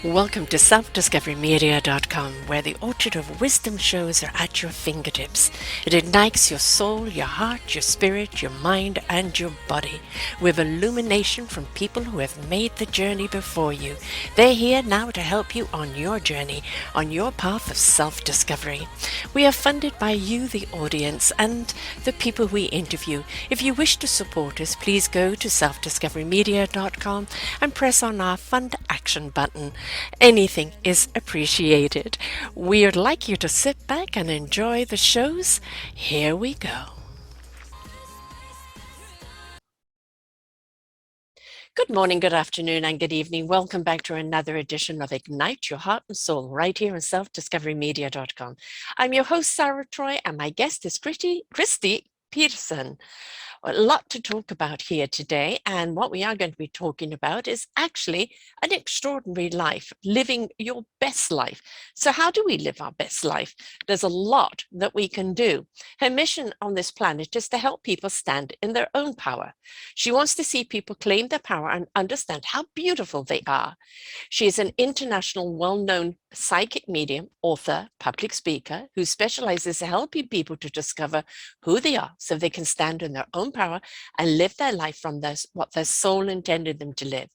Welcome to selfdiscoverymedia.com, where the orchard of wisdom shows are at your fingertips. It ignites your soul, your heart, your spirit, your mind, and your body with illumination from people who have made the journey before you. They're here now to help you on your journey, on your path of self-discovery. We are funded by you, the audience, and the people we interview. If you wish to support us, please go to selfdiscoverymedia.com and press on our Fund Action button. Anything is appreciated. We'd like you to sit back and enjoy the shows. Here we go. Good morning, good afternoon, and good evening. Welcome back to another edition of Ignite Your Heart and Soul right here on selfdiscoverymedia.com. I'm your host, Sarah Troy, and my guest is Kristi Pederson. A lot to talk about here today, and what we are going to be talking about is actually an extraordinary life, living your best life. So how do we live our best life? There's a lot that we can do. Her mission on this planet is to help people stand in their own power. She wants to see people claim their power and understand how beautiful they are. She is an international, well-known psychic medium, author, public speaker, who specializes in helping people to discover who they are so they can stand in their own power and live their life from what their soul intended them to live.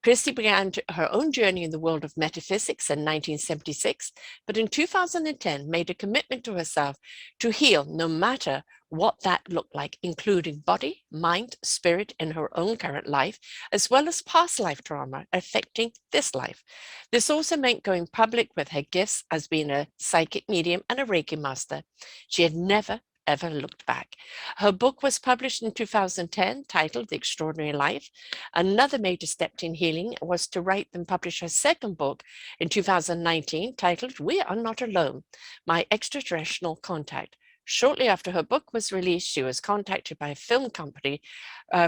Kristi began her own journey in the world of metaphysics in 1976, but in 2010 made a commitment to herself to heal no matter what that looked like, including body, mind, spirit in her own current life, as well as past life trauma affecting this life. This also meant going public with her gifts as being a psychic medium and a Reiki master. She had never ever looked back. Her book was published in 2010, titled The Extraordinary Life. Another major step in healing was to write and publish her second book in 2019, titled We Are Not Alone, My Extraterrestrial Contact. Shortly after her book was released, she was contacted by a film company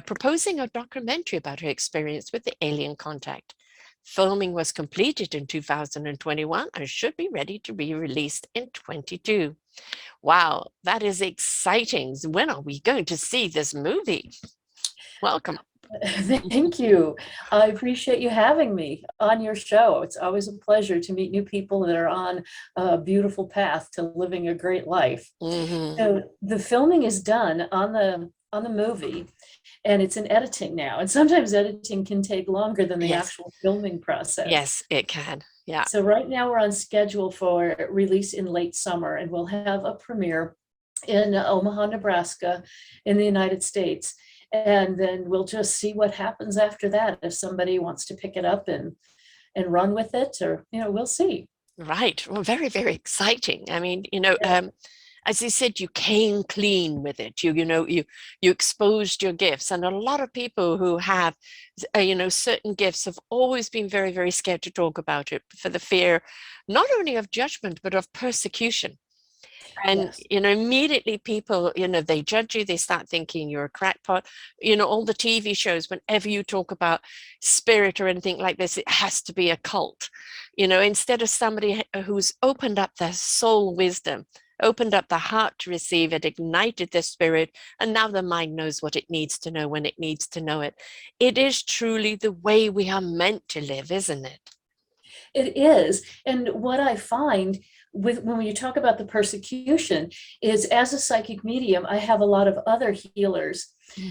proposing a documentary about her experience with the alien contact. Filming was completed in 2021 and should be ready to be released in 22. Wow, that is exciting. When are we going to see this movie? Welcome. Thank you. I appreciate you having me on your show. It's always a pleasure to meet new people that are on a beautiful path to living a great life. Mm-hmm. So the filming is done on the movie, and it's in editing now. And sometimes editing can take longer than the Yes. actual filming process. Yes, it can. Yeah. So right now we're on schedule for release in late summer, and we'll have a premiere in Omaha, Nebraska, in the United States. And then we'll just see what happens after that. If somebody wants to pick it up and run with it, or, we'll see. Right. Well, very, very exciting. I mean, as you said, you came clean with it. You exposed your gifts, and a lot of people who have, certain gifts have always been very, very scared to talk about it for the fear, not only of judgment but of persecution. And, Yes. Immediately people, they judge you, they start thinking you're a crackpot. All the TV shows, whenever you talk about spirit or anything like this, it has to be a cult. Instead of somebody who's opened up their soul wisdom, opened up the heart to receive it, ignited the spirit, and now the mind knows what it needs to know when it needs to know it. It is truly the way we are meant to live, isn't it? It is. And what I find when you talk about the persecution is, as a psychic medium, I have a lot of other healers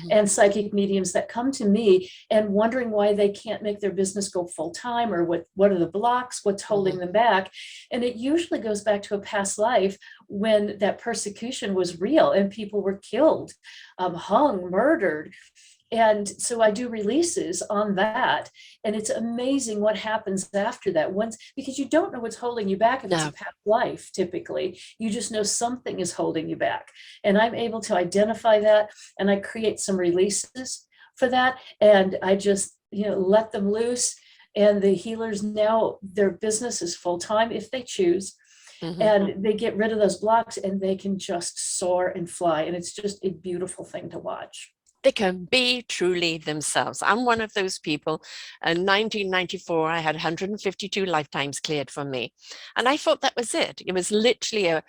and psychic mediums that come to me and wondering why they can't make their business go full time, or what are the blocks, what's holding them back. And it usually goes back to a past life when that persecution was real and people were killed, hung, murdered. And so I do releases on that. And it's amazing what happens after that, once, because you don't know what's holding you back if it's a past life. Typically, you just know something is holding you back. And I'm able to identify that, and I create some releases for that. And I just, let them loose. And the healers now, their business is full-time if they choose. And they get rid of those blocks and they can just soar and fly. And it's just a beautiful thing to watch. They can be truly themselves. I'm one of those people. In 1994, I had 152 lifetimes cleared for me. And I thought that was it. It was literally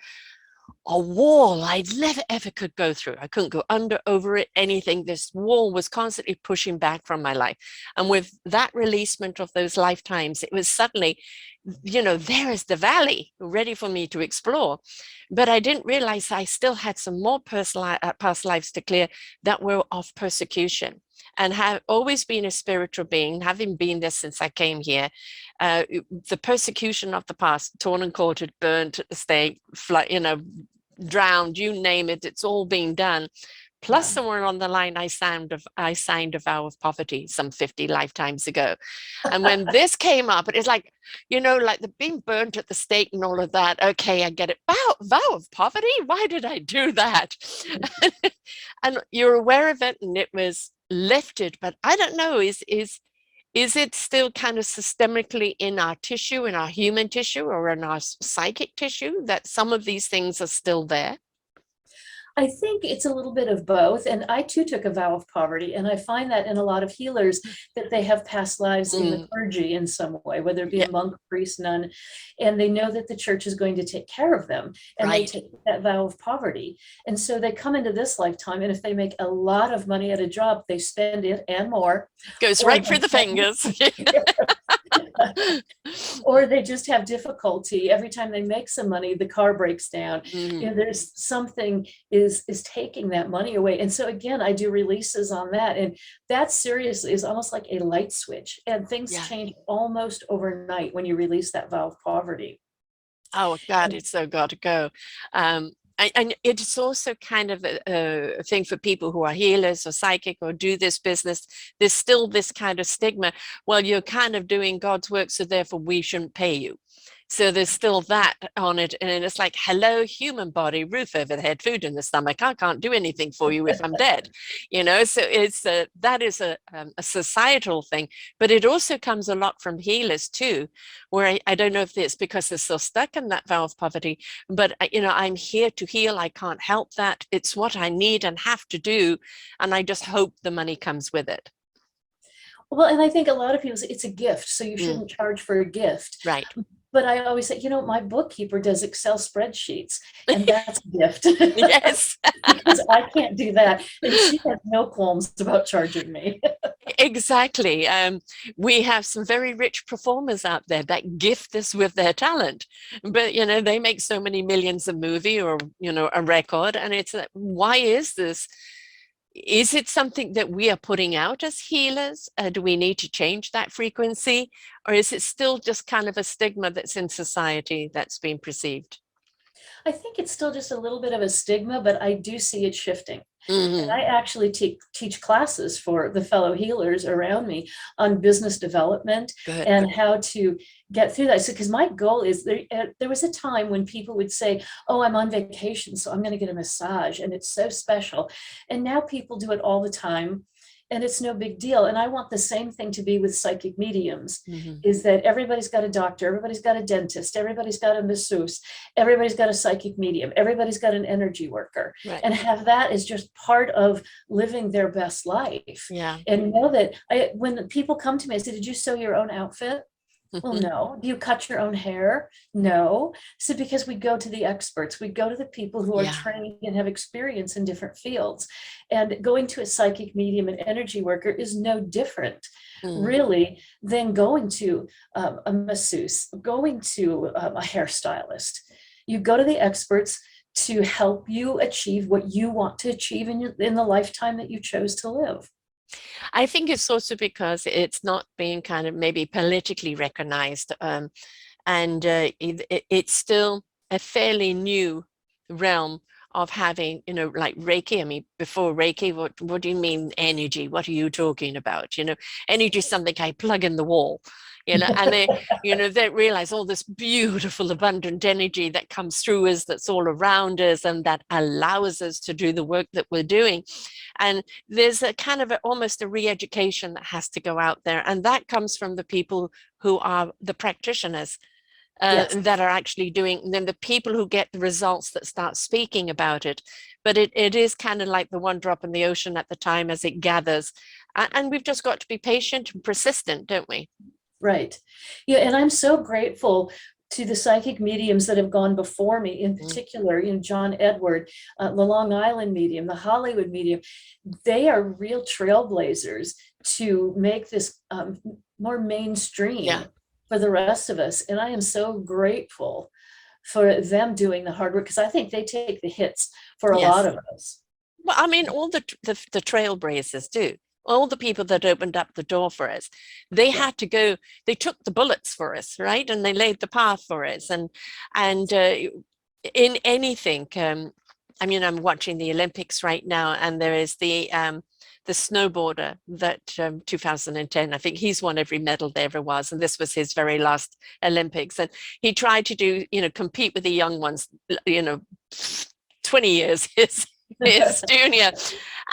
a wall I never ever could go through. I couldn't go under, over it, anything. This wall was constantly pushing back from my life. And with that releasement of those lifetimes, it was suddenly, there is the valley ready for me to explore. But I didn't realize I still had some more past lives to clear that were of persecution. And have always been a spiritual being, having been there since I came here. The persecution of the past, torn and quartered, burnt at the stake, drowned, you name it, it's all been done. Plus, somewhere on the line, I signed a vow of poverty some 50 lifetimes ago. And when this came up, it's like, like the being burnt at the stake and all of that. Okay, I get it. Vow of poverty? Why did I do that? And you're aware of it, and it was lifted. But I don't know, is it still kind of systemically in our tissue, in our human tissue, or in our psychic tissue, that some of these things are still there? I think it's a little bit of both. And I too took a vow of poverty. And I find that in a lot of healers that they have past lives in the clergy in some way, whether it be a monk, priest, nun, and they know that the church is going to take care of them. And they take that vow of poverty. And so they come into this lifetime. And if they make a lot of money at a job, they spend it and more. Goes right through the fingers. Or they just have difficulty every time they make some money, the car breaks down. There's something is taking that money away. And so again, I do releases on that, and that seriously is almost like a light switch, and things change almost overnight when you release that vow of poverty. Oh God, it's so got to go. And it's also kind of a thing for people who are healers or psychic or do this business. There's still this kind of stigma. Well, you're kind of doing God's work, so therefore we shouldn't pay you. So there's still that on it. And it's like, hello, human body, roof over the head, food in the stomach. I can't do anything for you if I'm dead. So it's that is a societal thing. But it also comes a lot from healers too, where I don't know if it's because they're so stuck in that vow of poverty, but I'm here to heal. I can't help that. It's what I need and have to do. And I just hope the money comes with it. Well, and I think a lot of people say it's a gift, so you shouldn't charge for a gift. Right. But I always say, my bookkeeper does Excel spreadsheets, and that's a gift. Yes. Because I can't do that. And she has no qualms about charging me. Exactly. We have some very rich performers out there that gift us with their talent, but they make so many millions a movie or a record, and it's why is this? Is it something that we are putting out as healers? Do we need to change that frequency? Or is it still just kind of a stigma that's in society that's being perceived? I think it's still just a little bit of a stigma, but I do see it shifting. And I actually teach classes for the fellow healers around me on business development and how to get through that. So, because my goal is there was a time when people would say, oh, I'm on vacation, so I'm going to get a massage. And it's so special. And now people do it all the time. And it's no big deal. And I want the same thing to be with psychic mediums, is that everybody's got a doctor, everybody's got a dentist, everybody's got a masseuse, everybody's got a psychic medium, everybody's got an energy worker, and have that as just part of living their best life. And know that when people come to me, I say, did you sew your own outfit? Well, no. Do you cut your own hair? No. So because we go to the experts, we go to the people who are trained and have experience in different fields. And going to a psychic medium and energy worker is no different, really, than going to a masseuse, going to a hairstylist. You go to the experts to help you achieve what you want to achieve in the lifetime that you chose to live. I think it's also because it's not being kind of maybe politically recognized, and it's still a fairly new realm of having, like Reiki. I mean, before Reiki, what do you mean energy? What are you talking about? Energy is something I plug in the wall. And they, they realize all this beautiful, abundant energy that comes through us, that's all around us, and that allows us to do the work that we're doing. And there's a kind of almost a re-education that has to go out there. And that comes from the people who are the practitioners that are actually doing, then the people who get the results that start speaking about it. But it is kind of like the one drop in the ocean at the time as it gathers. And we've just got to be patient and persistent, don't we? Right. Yeah. And I'm so grateful to the psychic mediums that have gone before me, in particular, John Edward, the Long Island medium, the Hollywood medium, they are real trailblazers to make this more mainstream for the rest of us. And I am so grateful for them doing the hard work, because I think they take the hits for a lot of us. Well, I mean, all the trailblazers do. All the people that opened up the door for us, they had to go, they took the bullets for us, right? And they laid the path for us. And in anything, I mean, I'm watching the Olympics right now, and there is the snowboarder that 2010, I think he's won every medal there ever was. And this was his very last Olympics. And he tried to do, compete with the young ones, 20 years his junior,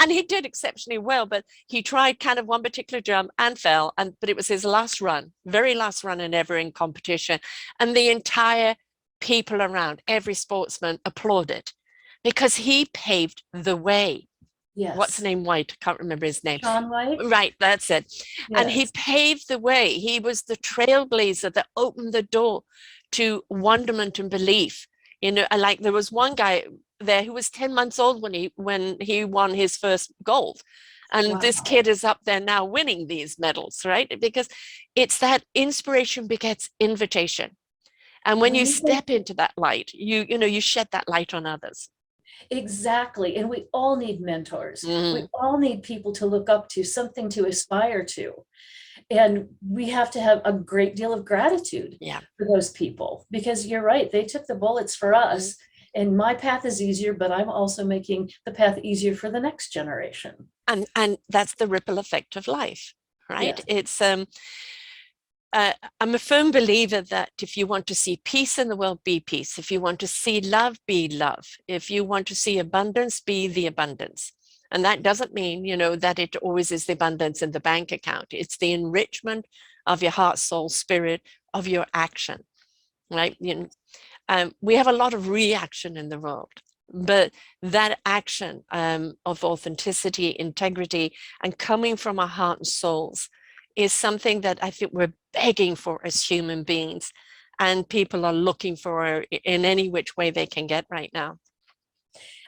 and he did exceptionally well, but he tried kind of one particular jump and fell, but it was his very last run and ever in competition, and the entire people around, every sportsman, applauded because he paved the way. What's the name? White, I can't remember his name. Shaun White. Right, that's it. And he paved the way. He was the trailblazer that opened the door to wonderment and belief. Like there was one guy there who was 10 months old when he won his first gold, and this kid is up there now winning these medals, right? Because it's that inspiration begets invitation, and when you step into that light, you shed that light on others. Exactly. And we all need mentors. We all need people to look up to, something to aspire to. And we have to have a great deal of gratitude for those people, because you're right, they took the bullets for us. And my path is easier, but I'm also making the path easier for the next generation. And that's the ripple effect of life, right? It's I'm a firm believer that if you want to see peace in the world, be peace. If you want to see love, be love. If you want to see abundance, be the abundance. And that doesn't mean, that it always is the abundance in the bank account. It's the enrichment of your heart, soul, spirit, of your action, right? We have a lot of reaction in the world, but that action of authenticity, integrity, and coming from our heart and souls is something that I think we're begging for as human beings, and people are looking for in any which way they can get right now.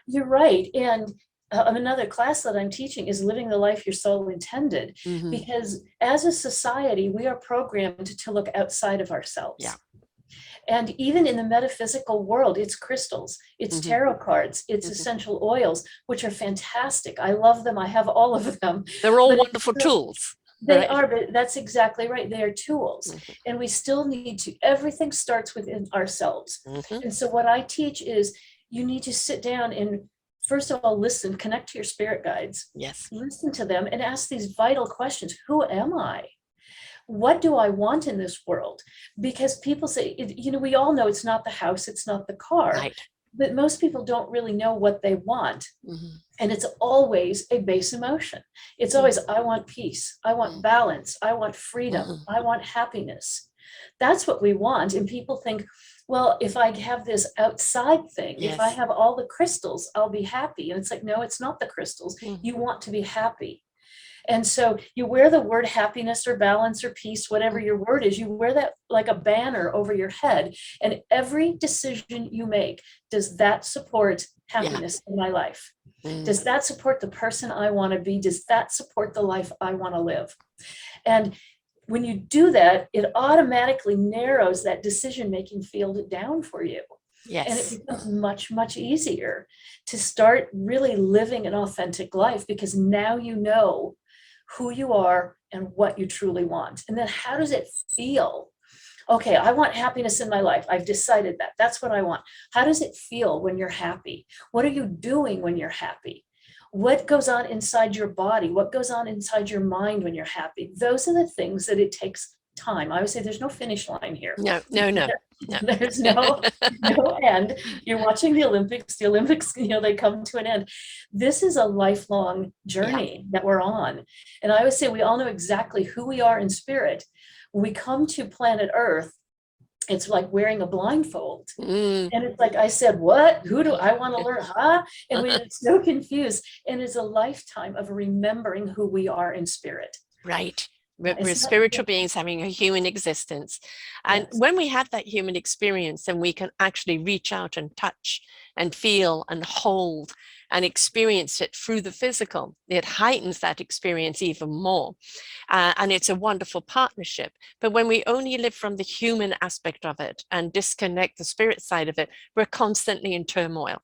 You're right. And another class that I'm teaching is living the life your soul intended, because as a society, we are programmed to look outside of ourselves. And even in the metaphysical world, it's crystals, it's tarot cards, it's essential oils, which are fantastic. I love them. I have all of them. They're all wonderful tools. They are, but that's exactly right. They are tools. And we still need to, everything starts within ourselves. And so what I teach is you need to sit down and, first of all, listen, connect to your spirit guides. Listen to them and ask these vital questions. Who am I? What do I want in this world? Because people say, we all know it's not the house, it's not the car, but most people don't really know what they want. And it's always a base emotion. It's always, I want peace, I want balance, I want freedom, I want happiness. That's what we want. And people think, well, if I have this outside thing, if I have all the crystals, I'll be happy. And it's like, no, it's not the crystals. You want to be happy. And so you wear the word happiness or balance or peace, whatever your word is, you wear that like a banner over your head. And every decision you make, does that support happiness in my life? Does that support the person I want to be? Does that support the life I want to live? And when you do that, it automatically narrows that decision-making field down for you. And it becomes much, much easier to start really living an authentic life, because now you know who you are and what you truly want. And then how does it feel? Okay, I want happiness in my life. I've decided that. That's what I want. How does it feel when you're happy? What are you doing when you're happy? What goes on inside your body? What goes on inside your mind when you're happy? Those are the things that it takes time. I would say there's no finish line here. No. There's no end. You're watching the Olympics. The Olympics, they come to an end. This is a lifelong journey that we're on. And I would say we all know exactly who we are in spirit. When we come to planet Earth, it's like wearing a blindfold. And it's like, I said, what? Who do I want to learn? And we get so confused. And it's a lifetime of remembering who we are in spirit. Right. We're Isn't that spiritual beings having a human existence. And yes. when we have that human experience, then we can actually reach out and touch and feel and hold and experience it through the physical. It heightens that experience even more. And it's a wonderful partnership. But when we only live from the human aspect of it and disconnect the spirit side of it, we're constantly in turmoil,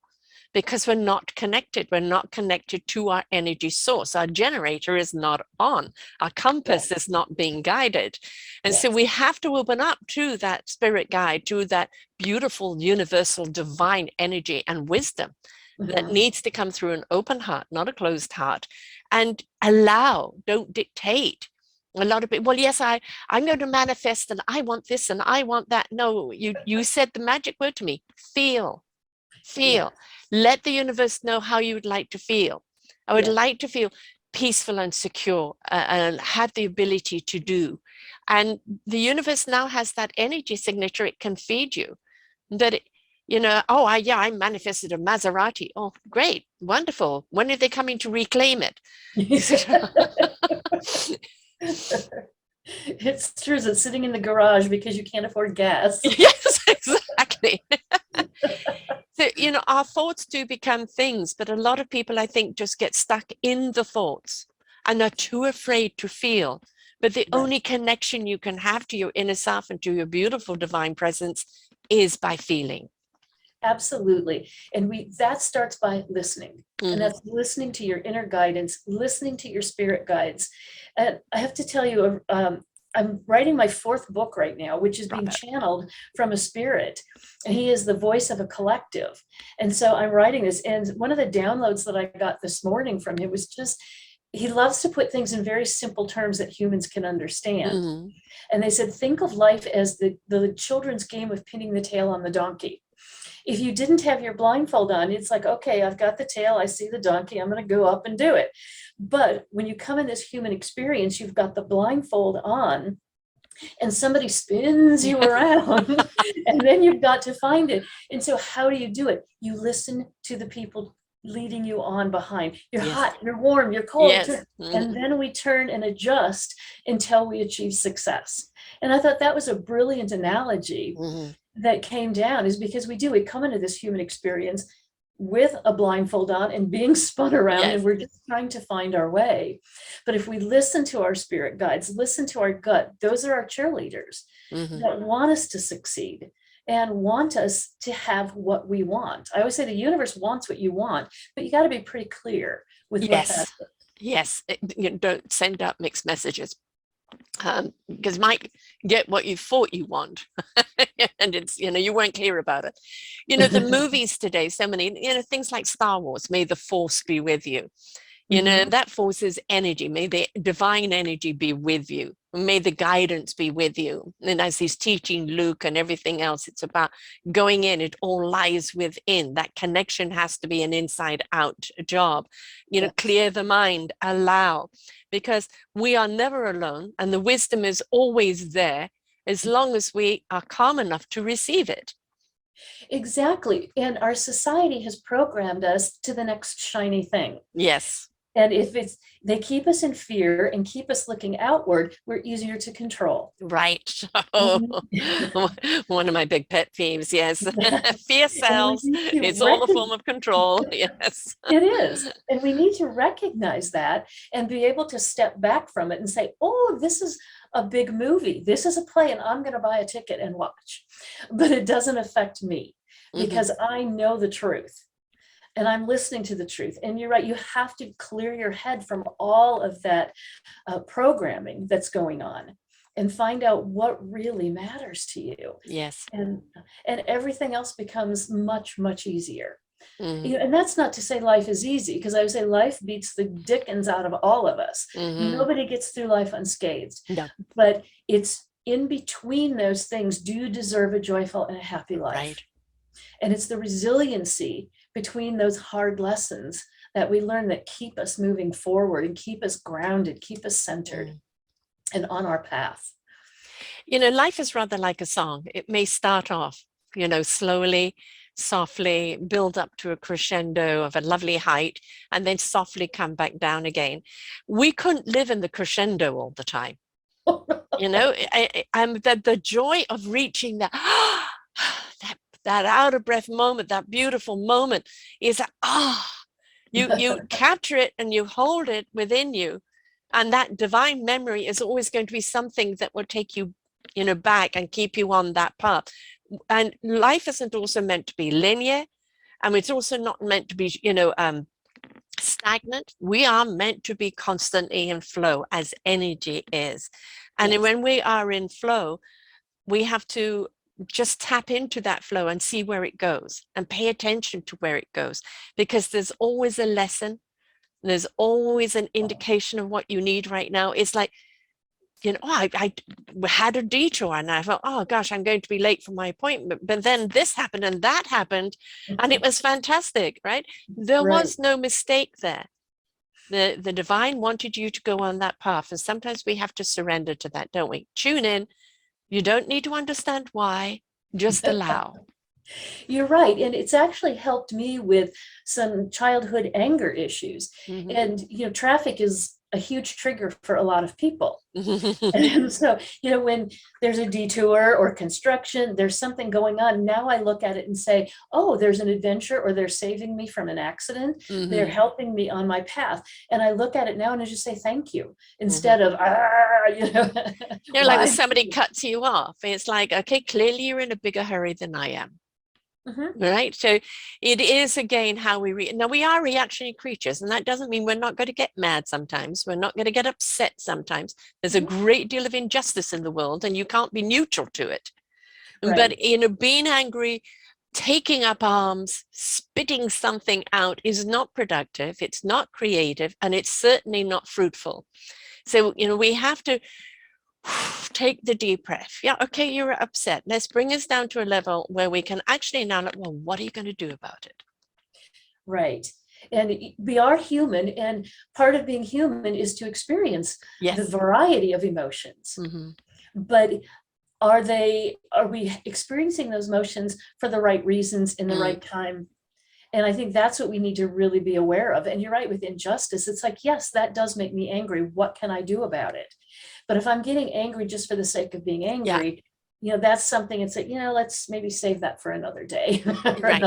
because we're not connected. We're not connected to our energy source. Our generator is not on. Our compass is not being guided. And so we have to open up to that spirit guide, to that beautiful, universal, divine energy and wisdom that needs to come through an open heart, not a closed heart, and allow, don't dictate. A lot of people, well, yes, I'm going to manifest and I want this and I want that. No, you said the magic word to me, feel. Feel. Let the universe know how you would like to feel. I would like to feel peaceful and secure and have the ability to do. And the universe now has that energy signature it can feed you. That it, oh, I manifested a Maserati. Oh, great, wonderful. When are they coming to reclaim it? It's true. It's sitting in the garage because you can't afford gas. Yes, exactly. So, our thoughts do become things, but a lot of people, I think, just get stuck in the thoughts and are too afraid to feel. But the only connection you can have to your inner self and to your beautiful divine presence is by feeling. Absolutely. And that starts by listening. And that's listening to your inner guidance, listening to your spirit guides. And I have to tell you, I'm writing my 4th book right now, which is being channeled from a spirit. And he is the voice of a collective. And so I'm writing this. And one of the downloads that I got this morning from him was just, he loves to put things in very simple terms that humans can understand. And they said, think of life as the children's game of pinning the tail on the donkey. If you didn't have your blindfold on, it's like, okay, I've got the tail, I see the donkey, I'm going to go up and do it. But when you come in this human experience, you've got the blindfold on and somebody spins you around and then you've got to find it. And so how do you do it? You listen to the people leading you on behind. You're hot, you're warm, you're cold. And then we turn and adjust until we achieve success. And I thought that was a brilliant analogy that came down, is because we come into this human experience with a blindfold on and being spun around and we're just trying to find our way. But if we listen to our spirit guides, listen to our gut, those are our cheerleaders that want us to succeed and want us to have what we want. I always say the universe wants what you want, but you got to be pretty clear with what that is. Yes, don't send out mixed messages. Because you might get what you thought you want and it's you weren't clear about it. The movies today, so many things like Star Wars, may the force be with you. That force is energy. May the divine energy be with you. May the guidance be with you. And as he's teaching Luke and everything else, it's about going in. It all lies within. That connection has to be an inside out job. Clear the mind, allow, because we are never alone. And the wisdom is always there as long as we are calm enough to receive it. Exactly. And our society has programmed us to the next shiny thing. Yes. And if they keep us in fear and keep us looking outward, we're easier to control. Right. Oh, one of my big pet peeves. Yes. Fear sells. It's all a form of control. Yes. It is. And we need to recognize that and be able to step back from it and say, oh, this is a big movie. This is a play and I'm going to buy a ticket and watch. But it doesn't affect me because I know the truth. And I'm listening to the truth. And you're right, you have to clear your head from all of that programming that's going on and find out what really matters to you. Yes. And everything else becomes much, much easier. And that's not to say life is easy, because I would say life beats the dickens out of all of us. Nobody gets through life unscathed. No. But it's in between those things, do you deserve a joyful and a happy life? Right. And it's the resiliency between those hard lessons that we learn that keep us moving forward and keep us grounded, keep us centered and on our path. Life is rather like a song. It may start off, slowly, softly, build up to a crescendo of a lovely height, and then softly come back down again. We couldn't live in the crescendo all the time. You know, I'm the joy of reaching that, that out of breath moment, that beautiful moment is that, you capture it and you hold it within you. And that divine memory is always going to be something that will take you, back and keep you on that path. And life isn't also meant to be linear. And it's also not meant to be, stagnant. We are meant to be constantly in flow as energy is. And Yes. when we are in flow, we have to just tap into that flow and see where it goes and pay attention to where it goes, because there's always a lesson. There's always an indication of what you need right now. It's like, I had a detour and I thought, oh gosh, I'm going to be late for my appointment. But then this happened and that happened. And it was fantastic, right? There Right. was no mistake there. The divine wanted you to go on that path. And sometimes we have to surrender to that, don't we? Tune in. You don't need to understand why, just allow. You're right. And it's actually helped me with some childhood anger issues. Mhm. And, traffic is a huge trigger for a lot of people. And so, when there's a detour or construction, there's something going on. Now I look at it and say, oh, there's an adventure, or they're saving me from an accident. They're Mhm. helping me on my path. And I look at it now and I just say, thank you, Mhm. instead of, Like when why? somebody cuts you off, it's like, okay, clearly you're in a bigger hurry than I am. Mhm. Right. So it is again how now we are reactionary creatures, and that doesn't mean we're not going to get mad sometimes. We're not going to get upset sometimes. There's a Mhm. great deal of injustice in the world, and you can't be neutral to it. But Right. being angry, taking up arms, spitting something out is not productive, it's not creative, and it's certainly not fruitful. So, we have to take the deep breath. Yeah, okay, you're upset. Let's bring us down to a level where we can actually now, well, what are you going to do about it? Right. And we are human, and part of being human is to experience the Yes. variety of emotions. Mm-hmm. But are we experiencing those emotions for the right reasons in the right time? And I think that's what we need to really be aware of. And you're right, with injustice, it's like, yes, that does make me angry. What can I do about it? But if I'm getting angry just for the sake of being Yeah, angry, that's something. It's like, let's maybe save that for another day or right.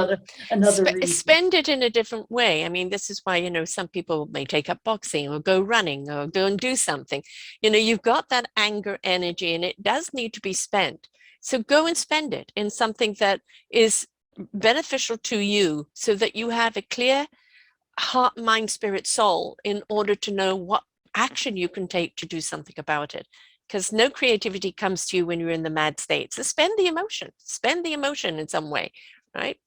another reason. Spend it in a different way. I mean, this is why, some people may take up boxing or go running or go and do something. You've got that anger energy and it does need to be spent. So go and spend it in something that is beneficial to you, so that you have a clear heart, mind, spirit, soul in order to know what action you can take to do something about it. Because no creativity comes to you when you're in the mad state. So spend the emotion in some way, right?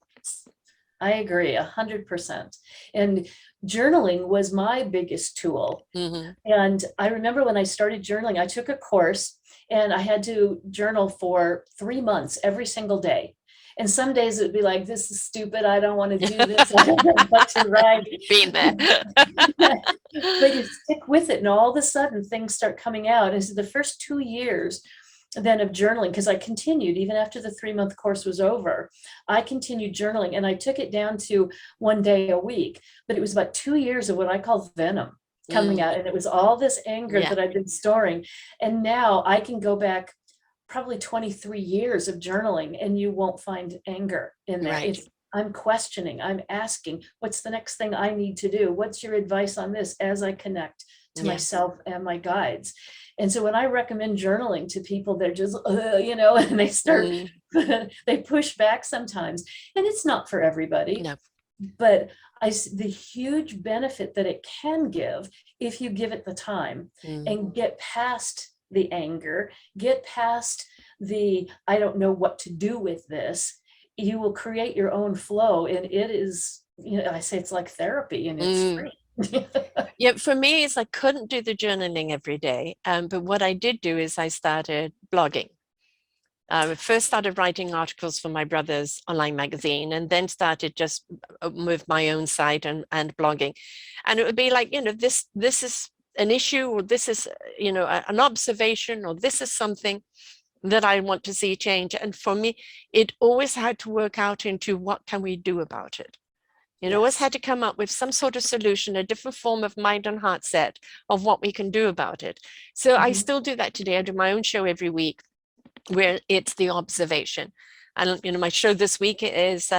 I agree 100%. And journaling was my biggest tool. Mm-hmm. And I remember when I started journaling, I took a course and I had to journal for 3 months every single day. And some days it would be like, this is stupid. I don't want to do this. I don't know what to write. Been there. But you stick with it, and all of a sudden things start coming out. And so the first 2 years then of journaling, because I continued even after the 3-month course was over, I continued journaling, and I took it down to 1 day a week. But it was about 2 years of what I call venom coming out. And it was all this anger Yeah. that I've been storing. And now I can go back probably 23 years of journaling and you won't find anger in there. Right. I'm questioning, I'm asking, what's the next thing I need to do? What's your advice on this, as I connect to Yeah. myself and my guides? And so when I recommend journaling to people, they're just, and they start, they push back sometimes. And it's not for everybody. No. But the huge benefit that it can give if you give it the time and get past the anger, get past the, I don't know what to do with this, you will create your own flow. And it is, I say it's like therapy, and it's free. Yeah, for me, it's I couldn't do the journaling every day. But what I did do is I started blogging. I first started writing articles for my brother's online magazine, and then started just with my own site and blogging. And it would be like, this is an issue, or this is, an observation, or this is something that I want to see change. And for me, it always had to work out into what can we do about it? You know, always had to come up with some sort of solution, a different form of mind and heart set of what we can do about it. So I still do that today. I do my own show every week where it's the observation. And, you know, my show this week is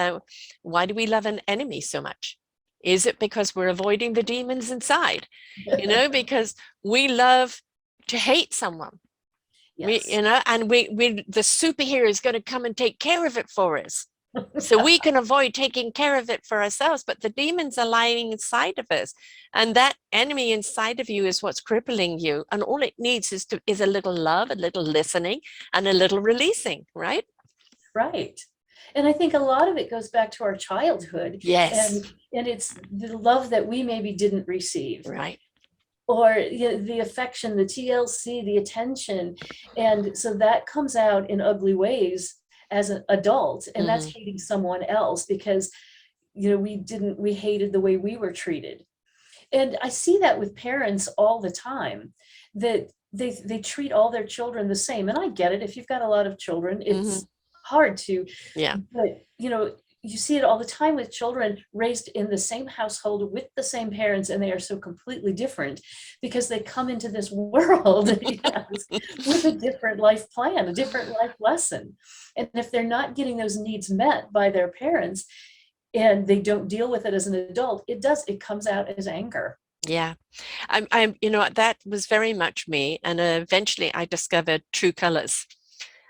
why do we love an enemy so much? Is it because we're avoiding the demons inside? You know, because we love to hate someone. Yes. We, you know, and we the superhero is going to come and take care of it for us. So we can avoid taking care of it for ourselves, but the demons are lying inside of us. And that enemy inside of you is what's crippling you. And all it needs is a little love, a little listening, and a little releasing, right? Right. And I think a lot of it goes back to our childhood. Yes. And it's the love that we maybe didn't receive. Right. Or the affection, the TLC, the attention. And so that comes out in ugly ways as an adult, and that's hating someone else because, you know, we hated the way we were treated. And I see that with parents all the time, that they treat all their children the same. And I get it. If you've got a lot of children, it's hard to, but you know, you see it all the time with children raised in the same household with the same parents, and they are so completely different because they come into this world with a different life plan, a different life lesson. And if they're not getting those needs met by their parents and they don't deal with it as an adult, it comes out as anger. Yeah, I'm, you know, that was very much me. And eventually I discovered true colors.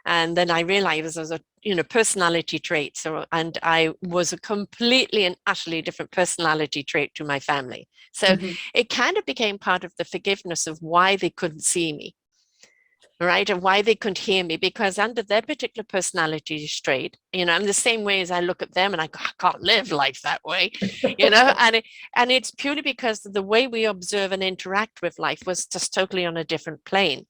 And then I realized as a, you know, personality trait. So, and I was a completely and utterly different personality trait to my family. So it kind of became part of the forgiveness of why they couldn't see me, right? And why they couldn't hear me, because under their particular personality trait, you know, I'm the same way as I look at them and I can't live life that way, you know, and it's purely because the way we observe and interact with life was just totally on a different plane.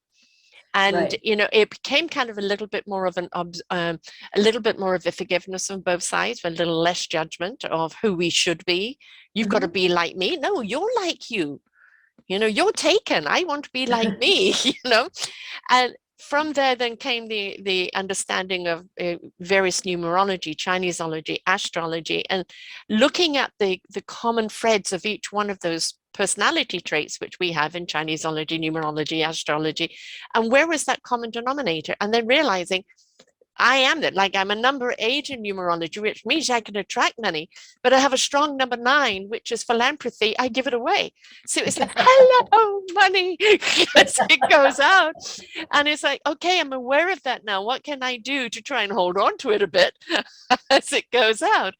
And, you know, it became kind of a little bit more of a little bit more of a forgiveness on both sides, a little less judgment of who we should be. You've got to be like me. No, you're like you. You know, you're taken. I want to be like me, you know. And from there then came the understanding of various numerology, Chineseology, astrology, and looking at the common threads of each one of those personality traits which we have in Chineseology, numerology, astrology, and where was that common denominator? And then realizing I am that, like I'm a number 8 in numerology, which means I can attract money, but I have a strong number 9, which is philanthropy. I give it away. So it's like, hello, money, as it goes out. And it's like, okay, I'm aware of that now. What can I do to try and hold on to it a bit as it goes out?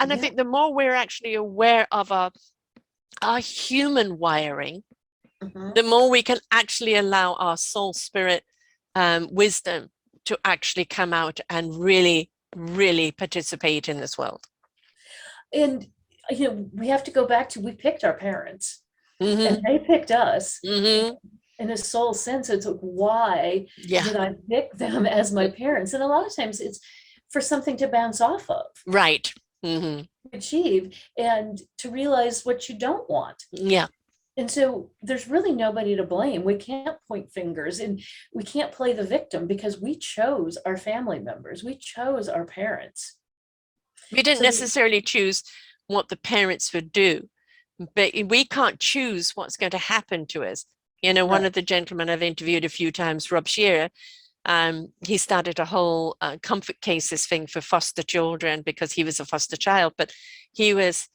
And I think the more we're actually aware of our human wiring, the more we can actually allow our soul, spirit, wisdom to actually come out and really, really participate in this world. And, you know, we have to go back to, we picked our parents and they picked us. In a soul sense, it's like, why did I pick them as my parents? And a lot of times it's for something to bounce off of. Right. Achieve and to realize what you don't want. Yeah. And so there's really nobody to blame. We can't point fingers and we can't play the victim because we chose our family members. We chose our parents. We didn't necessarily choose what the parents would do, but we can't choose what's going to happen to us. You know, one of the gentlemen I've interviewed a few times, Rob Shearer, he started a whole comfort cases thing for foster children because he was a foster child, but he was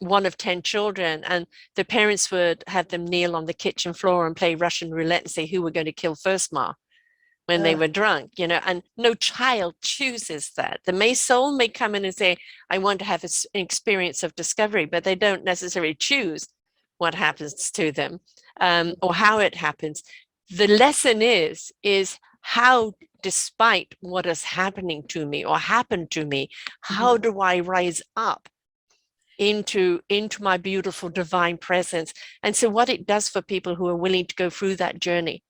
one of 10 children, and the parents would have them kneel on the kitchen floor and play Russian roulette and say who were going to kill first, Ma, when they were drunk, you know. And no child chooses that. The soul may come in and say, I want to have an experience of discovery, but they don't necessarily choose what happens to them or how it happens. The lesson is how, despite what is happening to me or happened to me, how do I rise up into my beautiful divine presence? And so what it does for people who are willing to go through that journey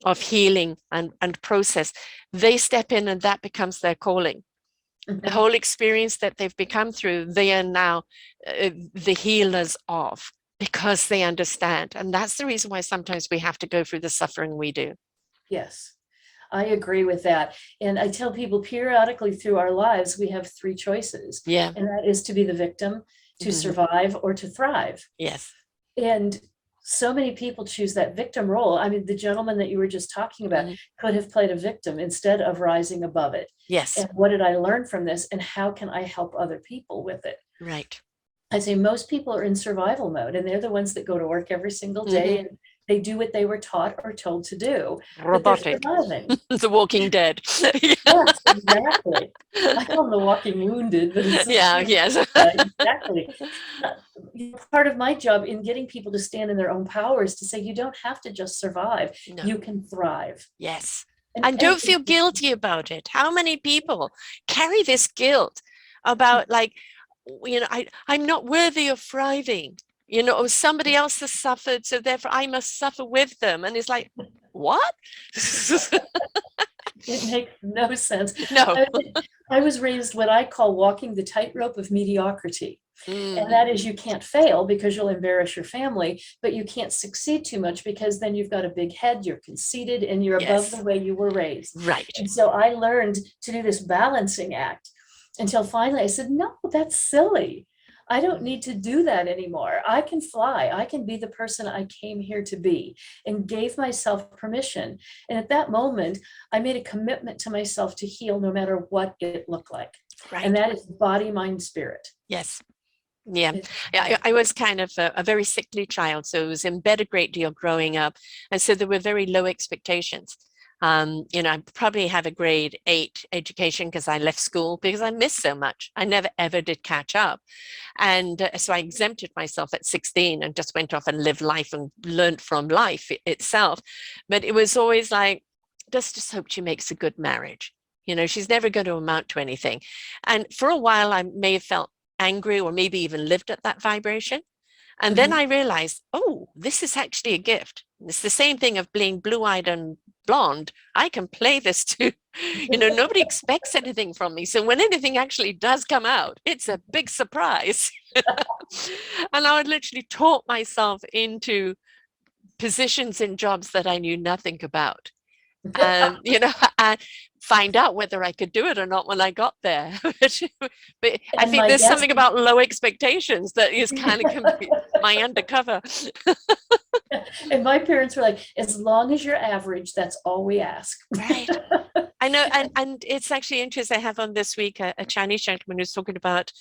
of healing and process, they step in and that becomes their calling. The whole experience that they've become through, they are now the healers of, because they understand. And that's the reason why sometimes we have to go through the suffering we do. Yes, I agree with that. And I tell people periodically through our lives, we have 3 choices. Yeah. And that is to be the victim, to survive or to thrive. Yes. And so many people choose that victim role. I mean, the gentleman that you were just talking about could have played a victim instead of rising above it. Yes. And what did I learn from this? And how can I help other people with it? Right. I say most people are in survival mode, and they're the ones that go to work every single day and they do what they were taught or told to do. Robotic. But they're surviving. The Walking Dead. Yes, exactly. I call them the walking wounded, but it's yes. exactly. Part of my job in getting people to stand in their own power is to say, you don't have to just survive. No. You can thrive. Yes. And don't feel guilty about it. How many people carry this guilt about, like, you know, I'm not worthy of thriving, you know, or somebody else has suffered, so therefore I must suffer with them. And it's like, what? It makes no sense. No. I was raised what I call walking the tightrope of mediocrity. And that is, you can't fail because you'll embarrass your family, but you can't succeed too much because then you've got a big head, you're conceited, and you're above the way you were raised. Right. And so I learned to do this balancing act until finally I said, no, that's silly. I don't need to do that anymore. I can fly. I can be the person I came here to be, and gave myself permission. And at that moment, I made a commitment to myself to heal no matter what it looked like. Right. And that is body, mind, spirit. Yes. Yeah, I was kind of a very sickly child, so I was in bed a great deal growing up, and so there were very low expectations. You know, I probably have a grade 8 education because I left school because I missed so much. I never ever did catch up, and so I exempted myself at 16 and just went off and lived life and learned from life itself. But it was always like, just hope she makes a good marriage. You know, she's never going to amount to anything. And for a while, I may have felt angry or maybe even lived at that vibration. And then I realized, oh, this is actually a gift. It's the same thing of being blue-eyed and blonde. I can play this too. You know, nobody expects anything from me. So when anything actually does come out, it's a big surprise. And I would literally talk myself into positions in jobs that I knew nothing about. You know, and find out whether I could do it or not when I got there. But I think there's something about low expectations that is kind of my undercover. And my parents were like, as long as you're average, that's all we ask. Right. I know. And it's actually interesting. I have on this week a Chinese gentleman who's talking about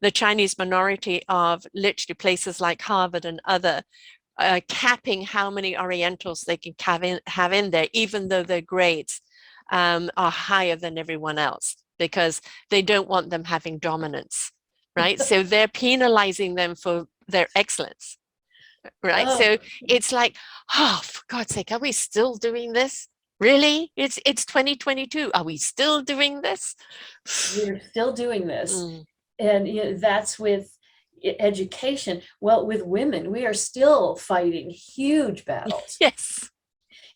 the Chinese minority of literally places like Harvard and other capping how many Orientals they can have in there, even though their grades are higher than everyone else, because they don't want them having dominance, right? So they're penalizing them for their excellence, right? So it's like, oh, for God's sake, are we still doing this? Really? It's 2022. Are we still doing this? We're still doing this. And you know, that's with education. Well, with women, we are still fighting huge battles. Yes.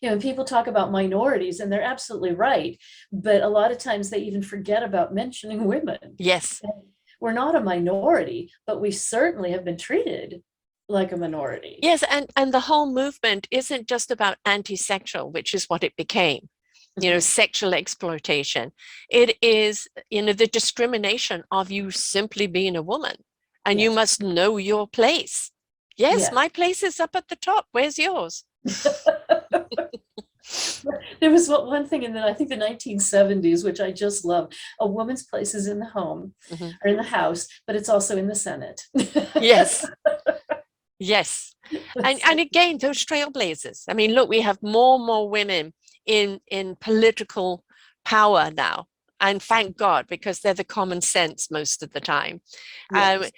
You know, people talk about minorities, and they're absolutely right, but a lot of times they even forget about mentioning women. Yes. And we're not a minority, but we certainly have been treated like a minority. Yes, and the whole movement isn't just about anti-sexual, which is what it became. You know, sexual exploitation. It is, you know, the discrimination of you simply being a woman. And you must know your place. Yes, my place is up at the top. Where's yours? There was one thing in I think the 1970s, which I just love. A woman's place is in the home or in the house, but it's also in the Senate. Yes. Yes. And again, those trailblazers. I mean, look, we have more and more women in political power now. And thank God, because they're the common sense most of the time. Yes.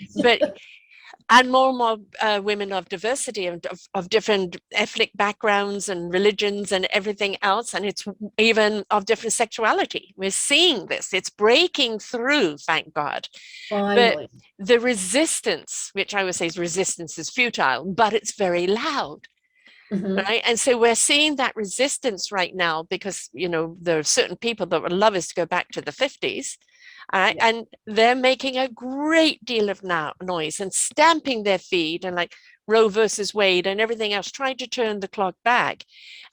And more women of diversity and of different ethnic backgrounds and religions and everything else. And it's even of different sexuality. We're seeing this. It's breaking through, thank God. Finally. But the resistance, which I would say is resistance is futile, but it's very loud. Right. And so we're seeing that resistance right now because, you know, there are certain people that would love us to go back to the 50s. And they're making a great deal of noise and stamping their feet and like Roe versus Wade and everything else, trying to turn the clock back.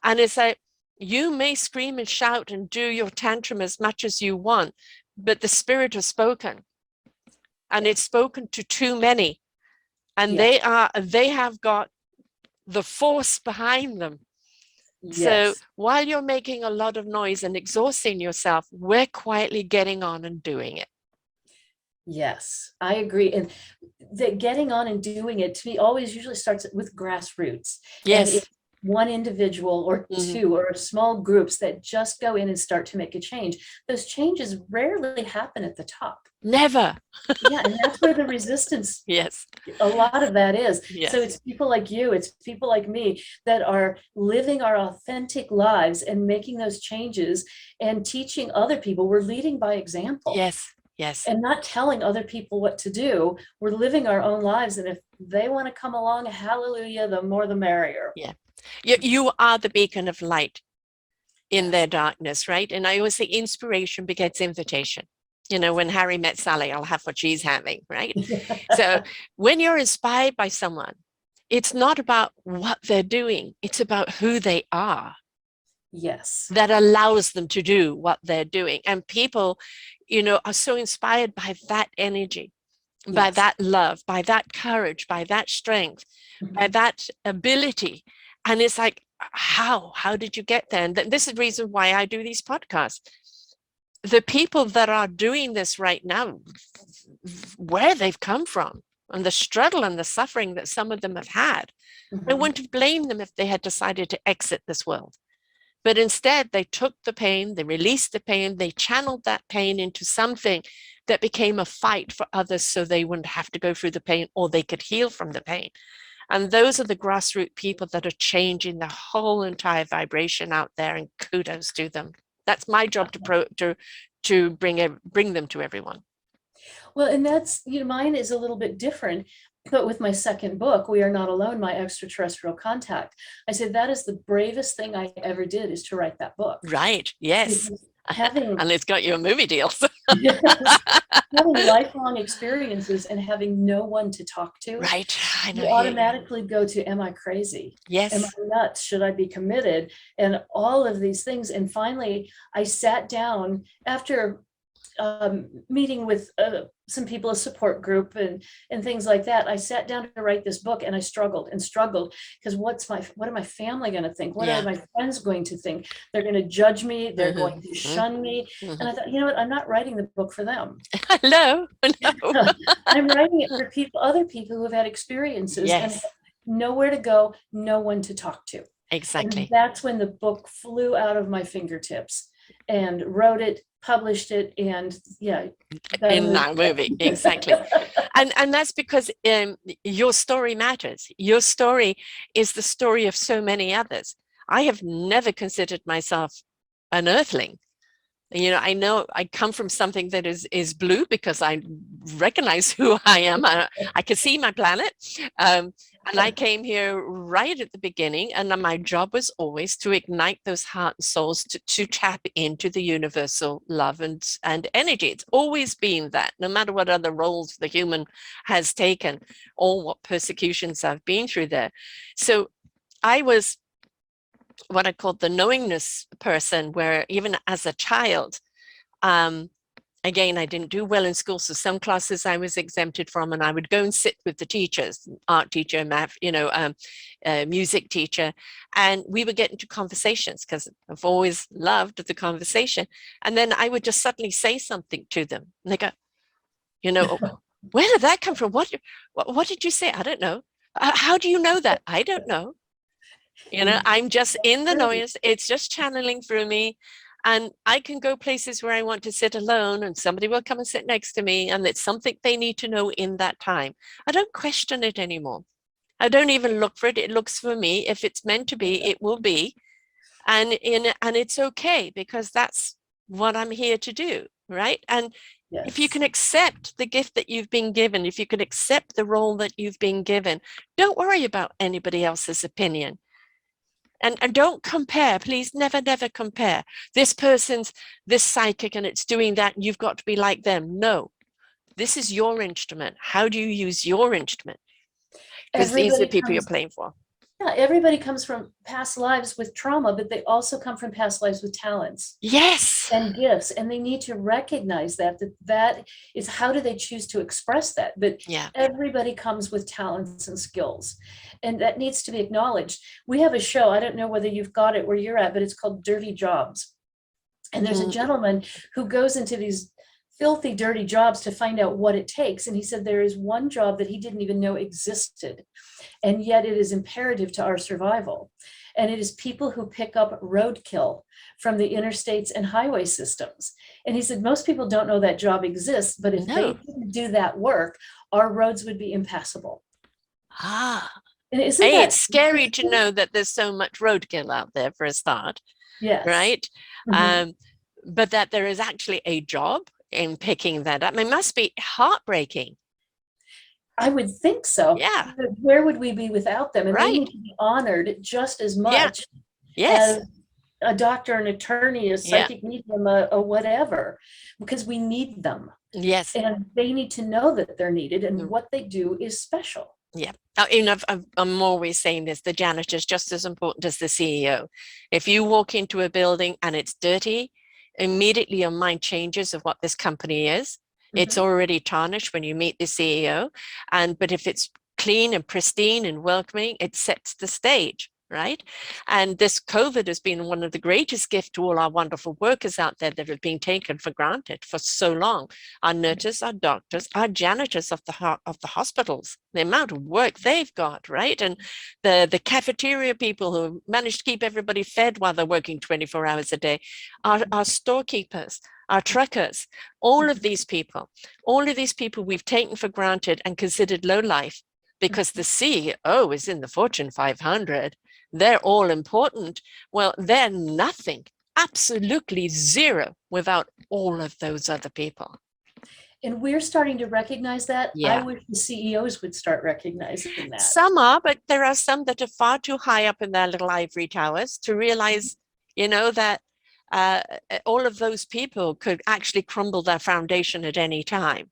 And it's like, you may scream and shout and do your tantrum as much as you want, but the spirit has spoken. And it's spoken to too many And they have got the force behind them. So while you're making a lot of noise and exhausting yourself, we're quietly getting on and doing it. Yes, I agree. And that getting on and doing it, to me, always usually starts with grassroots. Yes. And it's one individual or two or small groups that just go in and start to make a change. Those changes rarely happen at the top. Never. Yeah, and that's where the resistance, yes, a lot of that is. Yes. So it's people like you, it's people like me that are living our authentic lives and making those changes and teaching other people. We're leading by example. Yes. Yes. And not telling other people what to do. We're living our own lives. And if they want to come along, hallelujah, the more the merrier. Yeah. You are the beacon of light in their darkness, right? And I always say inspiration begets invitation. You know, when Harry met Sally, I'll have what she's having, right? So when you're inspired by someone, it's not about what they're doing. It's about who they are. Yes. That allows them to do what they're doing. And people, you know, are so inspired by that energy, by that love, by that courage, by that strength, by that ability. And it's like, how did you get there? And this is the reason why I do these podcasts. The people that are doing this right now, where they've come from and the struggle and the suffering that some of them have had, I wouldn't blame them if they had decided to exit this world. But instead, they took the pain, they released the pain, they channeled that pain into something that became a fight for others so they wouldn't have to go through the pain or they could heal from the pain. And those are the grassroots people that are changing the whole entire vibration out there, and kudos to them. That's my job to bring them to everyone. Well, and that's, you know, mine is a little bit different. But with my second book, We Are Not Alone, My Extraterrestrial Contact, I said that is the bravest thing I ever did, is to write that book. Right. Yes. And it's got you a movie deal. Yes, having lifelong experiences and having no one to talk to. Right. I know. You automatically go to, am I crazy? Yes. Am I nuts? Should I be committed? And all of these things. And finally, I sat down after meeting with some people, a support group and things like that. I sat down to write this book, and I struggled because what are my family going to think? What are my friends going to think? They're going to judge me. They're going to shun me. And I thought, you know what? I'm not writing the book for them. No. I'm writing it for other people who have had experiences and have nowhere to go, no one to talk to. Exactly. And that's when the book flew out of my fingertips, and wrote it, published it, and in that movie. Exactly. and that's because your story matters. Your story is the story of so many others. I have never considered myself an earthling. You know I come from something that is blue because I recognize who I am. I can see my planet. And I came here right at the beginning, and my job was always to ignite those heart and souls to tap into the universal love and energy. It's always been that, no matter what other roles the human has taken or what persecutions I've been through there. So I was what I called the knowingness person, where even as a child, again, I didn't do well in school, so some classes I was exempted from, and I would go and sit with the teachers, art teacher, math, music teacher, and we would get into conversations because I've always loved the conversation. And then I would just suddenly say something to them, and they go, where did that come from? What did you say? I don't know. How do you know that? I don't know. I'm just in the noise. It's just channeling through me. And I can go places where I want to sit alone, and somebody will come and sit next to me, and it's something they need to know in that time. I don't question it anymore. I don't even look for it. It looks for me. If it's meant to be, it will be. And it's okay, because that's what I'm here to do, right? And if you can accept the gift that you've been given, if you can accept the role that you've been given, don't worry about anybody else's opinion. And don't compare, please, never compare. This person's this psychic and it's doing that, and you've got to be like them. No, this is your instrument. How do you use your instrument? Because these are the people you're playing for. Yeah, everybody comes from past lives with trauma, but they also come from past lives with talents Yes. and gifts, and they need to recognize that is, how do they choose to express that? But Yeah. everybody comes with talents and skills, and that needs to be acknowledged. We have a show, I don't know whether you've got it where you're at, but it's called Dirty Jobs. And there's a gentleman who goes into these filthy, dirty jobs to find out what it takes. And he said there is one job that he didn't even know existed, and yet it is imperative to our survival. And it is people who pick up roadkill from the interstates and highway systems. And he said, most people don't know that job exists, but if they No. didn't do that work, our roads would be impassable. Ah. And isn't Hey, that it's scary to interesting? know that there's so much roadkill out there for a start, Yes. right? Mhm. But that there is actually a job in picking that up. It must be heartbreaking. I would think so. Yeah, Where would we be without them? And they right. need to be honored just as Yeah, much yes, as a doctor, an attorney, a yeah, psychic medium, a whatever, because we need them. yes. And they need to know that they're needed, and Mm, what they do is special. yeah. I'm always saying this, the janitor is just as important as the CEO. If you walk into a building and it's dirty, immediately your mind changes of what this company is. It's Mhm. already tarnished when you meet the CEO. But if it's clean and pristine and welcoming, it sets the stage, right? And this COVID has been one of the greatest gifts to all our wonderful workers out there that have been taken for granted for so long. Our nurses, our doctors, our janitors of the hospitals, the amount of work they've got, right? And the cafeteria people who manage to keep everybody fed while they're working 24 hours a day, our storekeepers, our truckers, all of these people we've taken for granted and considered low life because the CEO is in the Fortune 500. They're all important. Well, they're nothing, absolutely zero without all of those other people. And we're starting to recognize that. I Yeah. wish the CEOs would start recognizing that. Some are, but there are some that are far too high up in their little ivory towers to realize, that uh, all of those people could actually crumble their foundation at any time,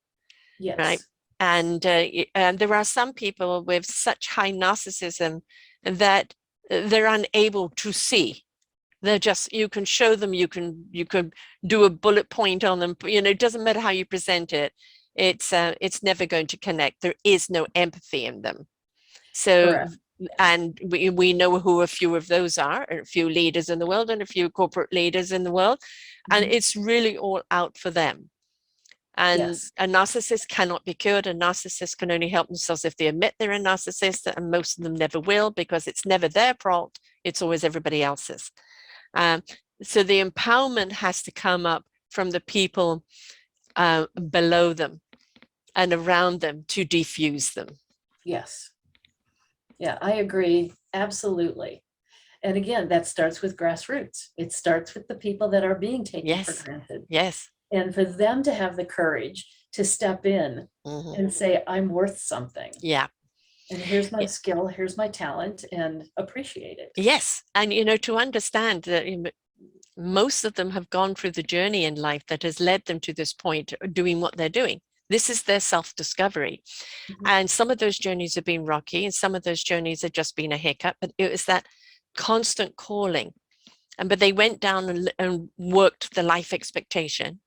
right? Yes. And there are some people with such high narcissism that they're unable to see. They're just, you can show them, you can do a bullet point on them, it doesn't matter how you present it. It's never going to connect. There is no empathy in them. So, Correct. and we know who a few of those are, a few leaders in the world and a few corporate leaders in the world. And Mhm. it's really all out for them. And Yes. a narcissist cannot be cured. A narcissist can only help themselves if they admit they're a narcissist, and most of them never will, because it's never their fault. It's always everybody else's. Um, so the empowerment has to come up from the people below them and around them to defuse them. Yes. Yeah, I agree. Absolutely. And again, that starts with grassroots. It starts with the people that are being taken for Yes, granted. yes. And for them to have the courage to step in Mm-hmm. and say, I'm worth something. Yeah. And here's my skill, here's my talent, and appreciate it. Yes. And, to understand that most of them have gone through the journey in life that has led them to this point, doing what they're doing. This is their self-discovery. Mhm. And some of those journeys have been rocky, and some of those journeys have just been a hiccup, but it was that constant calling. But they went down and worked the life expectation.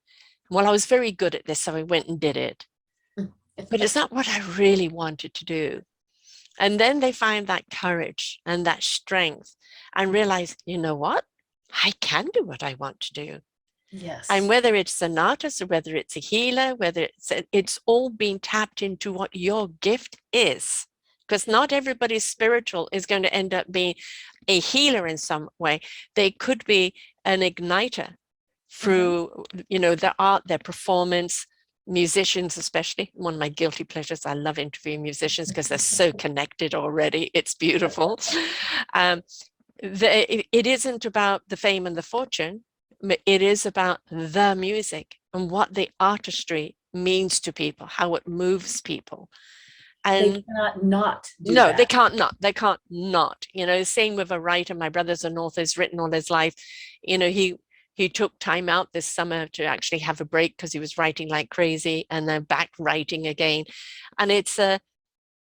Well, I was very good at this, so I went and did it. But it's not what I really wanted to do. And then they find that courage and that strength and realize, you know what? I can do what I want to do. And Yes. whether it's an artist or whether it's a healer, whether it's all being tapped into what your gift is. Because not everybody spiritual is going to end up being a healer in some way. They could be an igniter Mhm. through, their art, their performance, musicians, especially. One of my guilty pleasures. I love interviewing musicians because they're so connected already. It's beautiful. Um, it isn't about the fame and the fortune. It is about the music and what the artistry means to people, how it moves people. They And cannot not do no, they that. can't not. They can't not. Same with a writer. My brother's an author, he's written all his life. He took time out this summer to actually have a break because he was writing like crazy, and then back writing again. And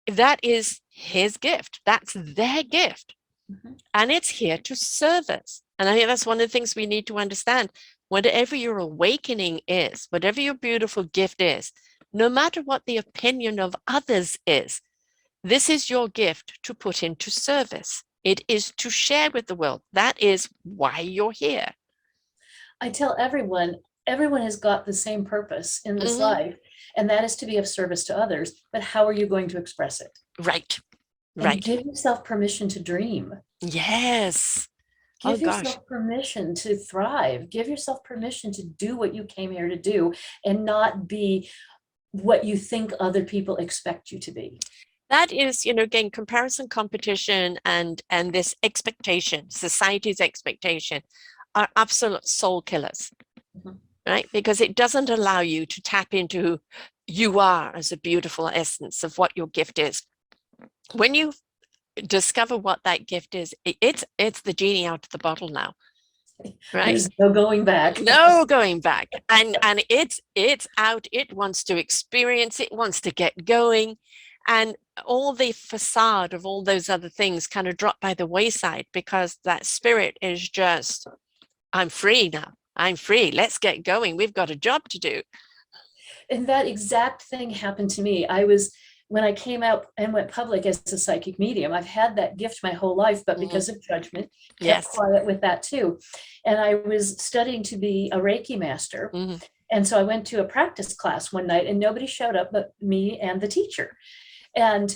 that is his gift. That's their gift. Mhm. And it's here to serve us. And I think that's one of the things we need to understand. Whatever your awakening is, whatever your beautiful gift is, no matter what the opinion of others is, this is your gift to put into service. It is to share with the world. That is why you're here. I tell everyone has got the same purpose in this life, and that is to be of service to others. But how are you going to express it? Right. And Right. give yourself permission to dream. Yes. Oh Give gosh. yourself permission to thrive. Give yourself permission to do what you came here to do and not be what you think other people expect you to be. That is, again, comparison, competition, and this expectation, society's expectation, are absolute soul killers, Mhm. right? Because it doesn't allow you to tap into who you are as a beautiful essence of what your gift is. When you discover what that gift is, it's the genie out of the bottle now, right? There's no going back. No going back. And it's out. It wants to experience, it wants to get going. And all the facade of all those other things kind of drop by the wayside because that spirit is just, I'm free now. I'm free. Let's get going. We've got a job to do. And that exact thing happened to me. When I came out and went public as a psychic medium, I've had that gift my whole life, but because of judgment, kept Yes. quiet with that too. And I was studying to be a Reiki master. Mm-hmm. And so I went to a practice class one night and nobody showed up but me and the teacher. And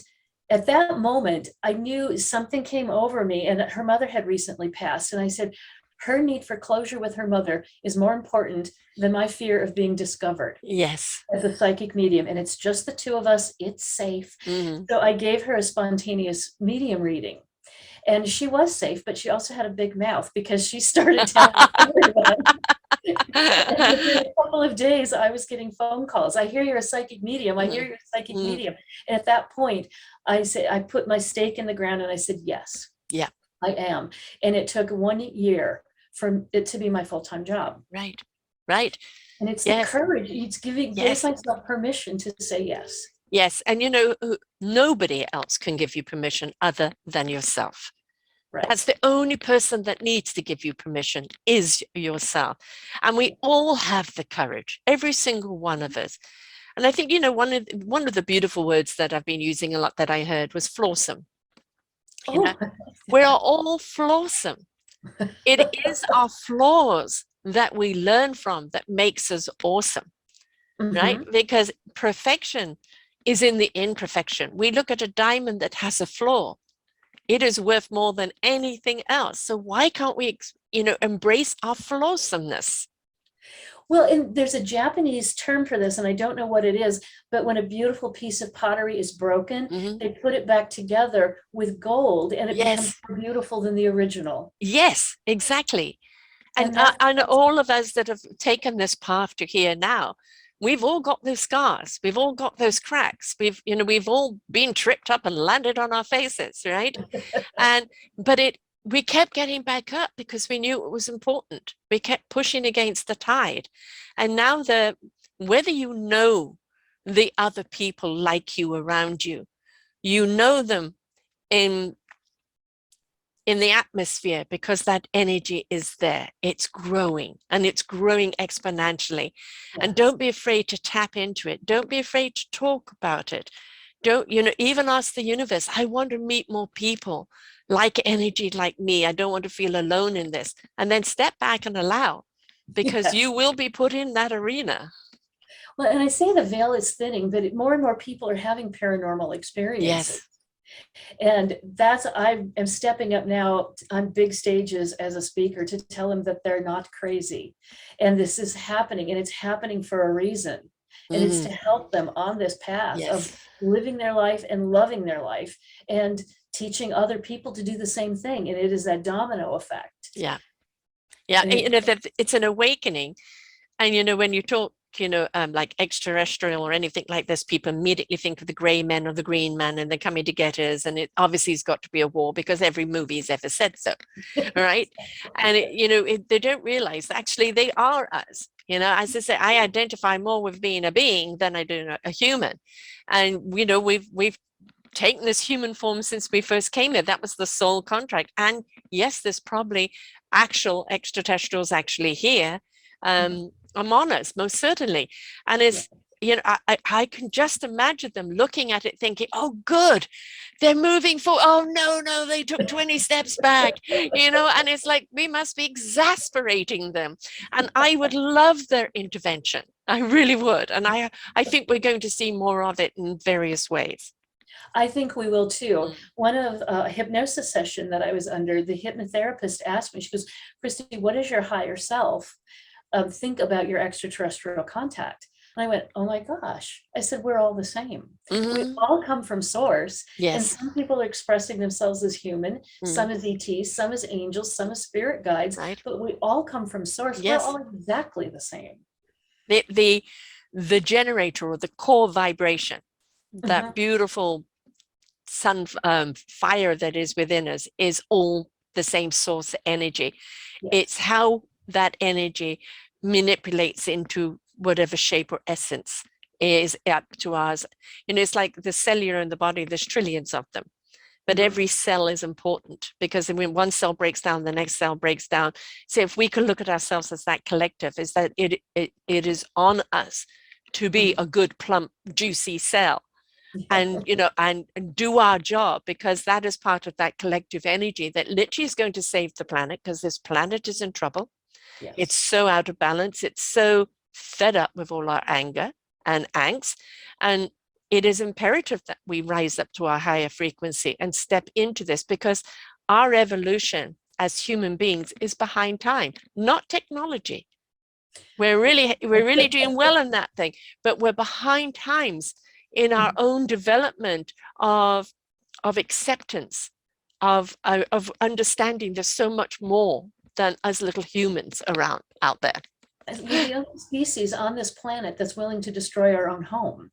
at that moment, I knew something came over me, and her mother had recently passed. And I said, her need for closure with her mother is more important than my fear of being discovered Yes. as a psychic medium. And it's just the two of us. It's safe. Mm-hmm. So I gave her a spontaneous medium reading. And she was safe, but she also had a big mouth because she started telling everyone. And within a couple of days, I was getting phone calls. I hear you're a psychic medium. I hear you're a psychic medium. And at that point, I put my stake in the ground and I said, yes, Yeah. I am. And it took 1 year for it to be my full-time job. Right. Right. And it's Yes. the courage. It's giving myself permission to say yes. Yes. And nobody else can give you permission other than yourself. Right. That's the only person that needs to give you permission is yourself. And we all have the courage, every single one of us. And I think, one of the beautiful words that I've been using a lot that I heard was flawsome. We are all flawsome. It is our flaws that we learn from that makes us awesome, right? Because perfection is in the imperfection. We look at a diamond that has a flaw. It is worth more than anything else. So why can't we, embrace our flawsomeness? Well, and there's a Japanese term for this, and I don't know what it is, but when a beautiful piece of pottery is broken, they put it back together with gold and it becomes more beautiful than the original. Yes, exactly. And all of us that have taken this path to here now, we've all got those scars. We've all got those cracks. We've all been tripped up and landed on our faces, right? But we kept getting back up because we knew it was important. We kept pushing against the tide. And now whether you know the other people like you around you, you know them in the atmosphere because that energy is there. It's growing and it's growing exponentially. Yes. And don't be afraid to tap into it. Don't be afraid to talk about it. Don't, even ask the universe, I want to meet more people like energy like me. I don't want to feel alone in this. And then step back and allow, because you will be put in that arena. Well, and I say the veil is thinning, but more and more people are having paranormal experiences. Yes. And I am stepping up now on big stages as a speaker to tell them that they're not crazy. And this is happening, and it's happening for a reason. And it's to help them on this path of living their life and loving their life and teaching other people to do the same thing. And it is that domino effect. Yeah. Yeah. It's an awakening. And, when you talk, like extraterrestrial or anything like this, people immediately think of the gray men or the green man and they're coming to get us. And it obviously has got to be a war because every movie has ever said so. Right. And, they don't realize actually they are us. As I say, I identify more with being a being than I do a human. And, we've taken this human form since we first came here. That was the soul contract. And yes, there's probably actual extraterrestrials actually here among us, most certainly. And it's, I can just imagine them looking at it thinking, oh, good, they're moving forward. Oh, no, they took 20 steps back, and it's like, we must be exasperating them. And I would love their intervention. I really would. And I think we're going to see more of it in various ways. I think we will too. One of a hypnosis session that I was under, the hypnotherapist asked me, she goes, Kristi, what does your higher self think about your extraterrestrial contact? And I went, oh my gosh. I said, we're all the same. We all come from source. Yes. And some people are expressing themselves as human, some as ETs, some as angels, some as spirit guides, but we all come from source. Yes. We're all exactly the same. The generator, or the core vibration, that beautiful sun fire that is within us, is all the same source energy. Yes. It's how that energy manipulates into whatever shape or essence is up to ours. It's like the cellular in the body, there's trillions of them, but every cell is important, because when one cell breaks down, the next cell breaks down. So if we can look at ourselves as that collective, is that it is on us to be a good, plump, juicy cell. And and do our job, because that is part of that collective energy that literally is going to save the planet, because this planet is in trouble. Yes. It's so out of balance. It's so fed up with all our anger and angst. And it is imperative that we rise up to our higher frequency and step into this, because our evolution as human beings is behind time, not technology. We're really doing well in that thing, but we're behind times in our own development of acceptance, of understanding there's so much more than us little humans around out there. We're the only species on this planet that's willing to destroy our own home.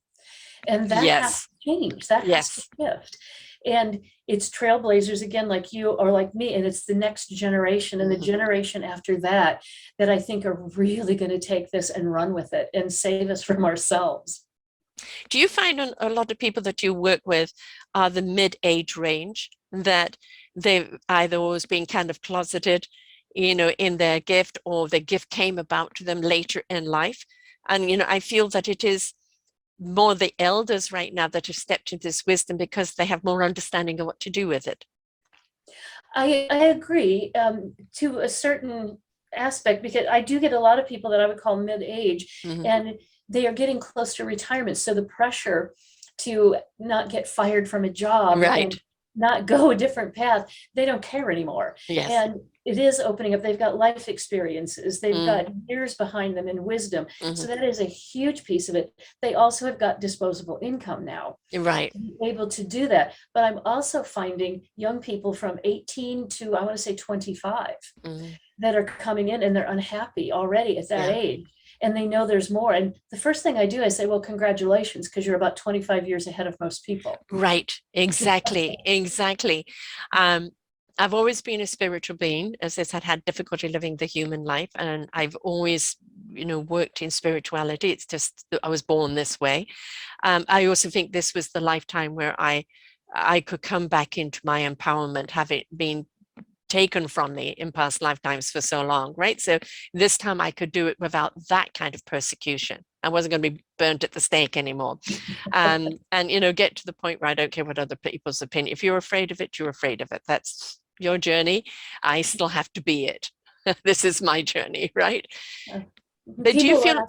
And that has to change. That has to shift. And it's trailblazers, again, like you or like me, and it's the next generation and the generation after that I think are really going to take this and run with it and save us from ourselves. Do you find a lot of people that you work with are the mid-age range, that they've either always been kind of closeted, in their gift, or the gift came about to them later in life? And, I feel that it is more the elders right now that have stepped into this wisdom, because they have more understanding of what to do with it. I agree to a certain aspect, because I do get a lot of people that I would call mid-age, and they are getting close to retirement. So the pressure to not get fired from a job, and not go a different path, they don't care anymore. Yes. And it is opening up. They've got life experiences. They've got years behind them and wisdom. So that is a huge piece of it. They also have got disposable income now. Right. To be able to do that. But I'm also finding young people from 18 to, I want to say 25, that are coming in, and they're unhappy already at that age. And they know there's more. And the first thing I do, I say, well, congratulations, because you're about 25 years ahead of most people. Right. Exactly. Exactly. I've always been a spiritual being, as I said, had difficulty living the human life. And I've always, worked in spirituality. It's just, I was born this way. I also think this was the lifetime where I could come back into my empowerment, having been taken from me in past lifetimes for so long, right? So this time I could do it without that kind of persecution. I wasn't going to be burnt at the stake anymore. And get to the point where I don't care what other people's opinion. If you're afraid of it, you're afraid of it. That's your journey. I still have to be it. This is my journey, right? But do you feel...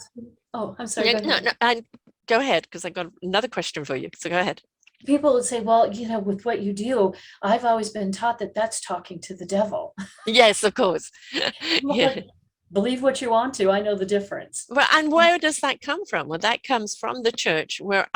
Oh, I'm sorry. Go ahead, because I got another question for you. So go ahead. People would say, well, with what you do, I've always been taught that that's talking to the devil. Yes, of course. Believe what you want to. I know the difference. Well, and where does that come from? Well, that comes from the church, where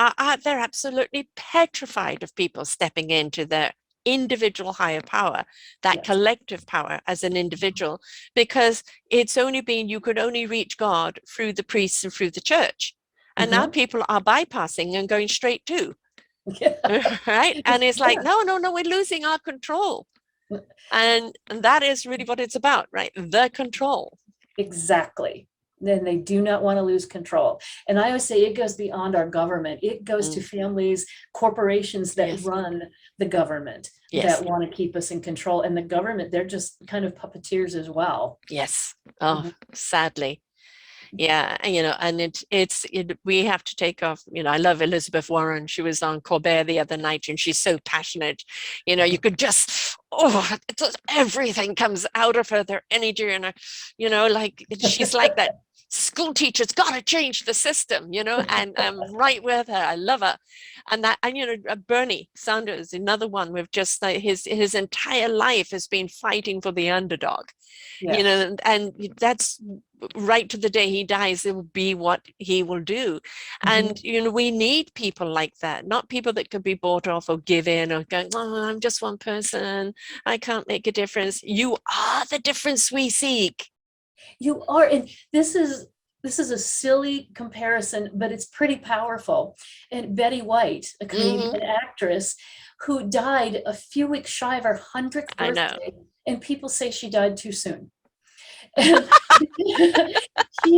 they're absolutely petrified of people stepping into their individual higher power, that collective power as an individual, because it's only been, you could only reach God through the priests and through the church. And now people are bypassing and going straight to. Right. And it's like, no, we're losing our control. And that is really what it's about, right? The control. Exactly. then they do not want to lose control. And I always say it goes beyond our government. It goes to families, corporations that Yes. run the government, Yes. that want to keep us in control. And the government, they're just kind of puppeteers as well. Yes. Oh, Mhm. sadly. Yeah, and we have to take off. I love Elizabeth Warren. She was on Colbert the other night, and she's so passionate. You could just, everything comes out of her, their energy, and like she's like that school teacher's got to change the system, and I'm right with her. I love her. And Bernie Sanders, another one with just his entire life has been fighting for the underdog. Yes. And that's right to the day he dies, it will be what he will do. And we need people like that, not people that could be bought off or give in or going, oh, I'm just one person, I can't make a difference. You are the difference we seek. You are. And this is a silly comparison, but it's pretty powerful. And Betty White, a Canadian actress who died a few weeks shy of her 100th I know. birthday, and people say she died too soon. She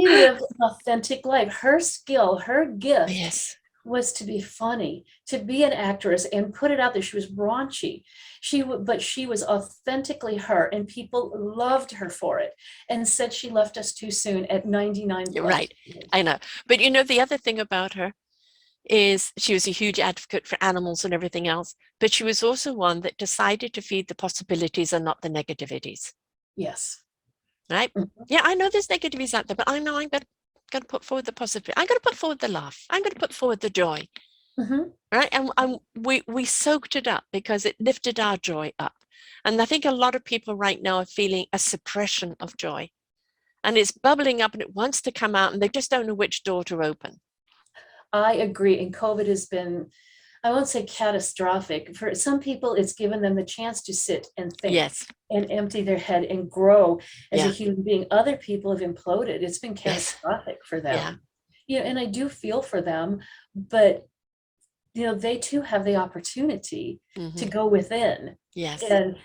lived an authentic life. Her skill, her gift Yes. was to be funny, to be an actress and put it out there. She was raunchy. But she was authentically her, and people loved her for it, and said she left us too soon at 99. You're right. I know. But the other thing about her is she was a huge advocate for animals and everything else, but she was also one that decided to feed the possibilities and not the negativities. Yes. Right? Yeah, I know there's negativities out there, but I know I'm going to put forward the positive. I'm going to put forward the laugh. I'm going to put forward the joy. Right? And we soaked it up because it lifted our joy up. And I think a lot of people right now are feeling a suppression of joy. And it's bubbling up and it wants to come out, and they just don't know which door to open. I agree. And COVID has been, I won't say catastrophic. For some people, it's given them the chance to sit and think. Yes. And empty their head and grow as a human being. Other people have imploded. It's been catastrophic for them. And I do feel for them, but they too have the opportunity to go within. Yes. And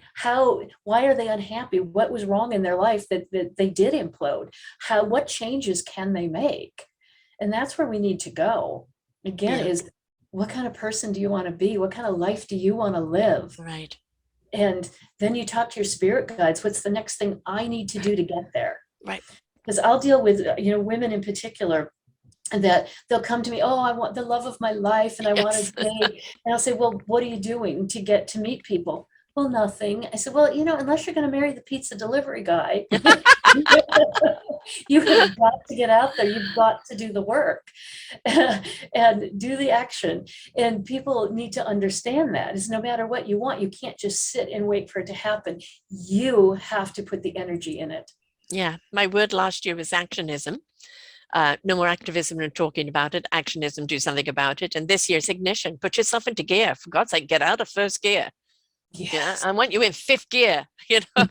why are they unhappy? What was wrong in their life that they did implode? What changes can they make? And that's where we need to go. Again, is what kind of person do you want to be? What kind of life do you want to live? Right. And then you talk to your spirit guides. What's the next thing I need to do to get there? Right. Because I'll deal with, women in particular, and that they'll come to me, oh, I want the love of my life, and I want to date. And I'll say, well, what are you doing to get to meet people? Well, nothing. I said, well, unless you're going to marry the pizza delivery guy, you have got to get out there. You've got to do the work and do the action. And people need to understand that is no matter what you want, you can't just sit and wait for it to happen. You have to put the energy in it. Yeah. My word last year was actionism. No more activism and talking about it. Actionism, do something about it. And this year's ignition. Put yourself into gear. For God's sake, get out of first gear. Yes. I want you in fifth gear, and I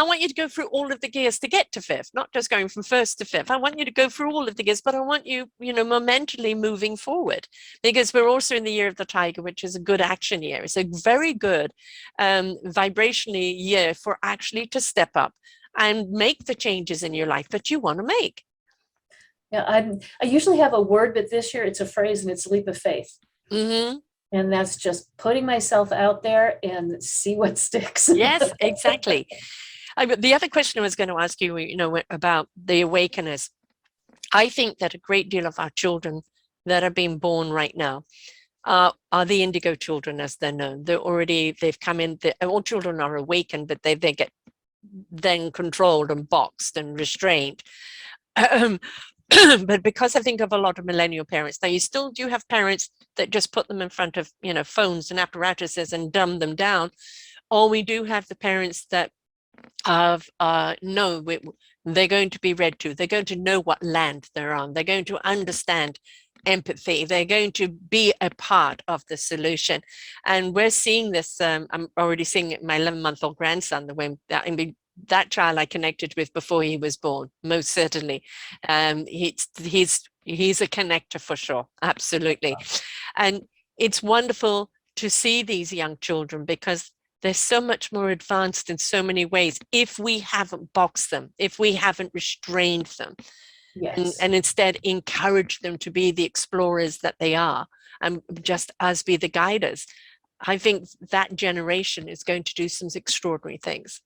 want you to go through all of the gears to get to fifth, not just going from first to fifth. I want you to go through all of the gears, but I want you, momentally moving forward, because we're also in the year of the tiger, which is a good action year. It's a very good vibrationally year for actually to step up and make the changes in your life that you want to make. Yeah, I usually have a word, but this year it's a phrase, and it's leap of faith. And that's just putting myself out there and see what sticks. Yes, exactly. The other question I was going to ask you, about the awakeners. I think that a great deal of our children that are being born right now are the indigo children, as they're known. They've come in, all children are awakened, but they get then controlled and boxed and restrained. But because I think of a lot of millennial parents, now you still do have parents that just put them in front of, phones and apparatuses and dumb them down. Or we do have the parents that they're going to be read to. They're going to know what land they're on. They're going to understand empathy. They're going to be a part of the solution. And we're seeing this. I'm already seeing it. My 11-month-old grandson, that child I connected with before he was born, most certainly. He's a connector for sure, absolutely. And it's wonderful to see these young children because They're so much more advanced in so many ways if we haven't boxed them, if we haven't restrained them, Yes. and instead encourage them to be the explorers that they are, and just us be the guiders. I think that generation is going to do some extraordinary things.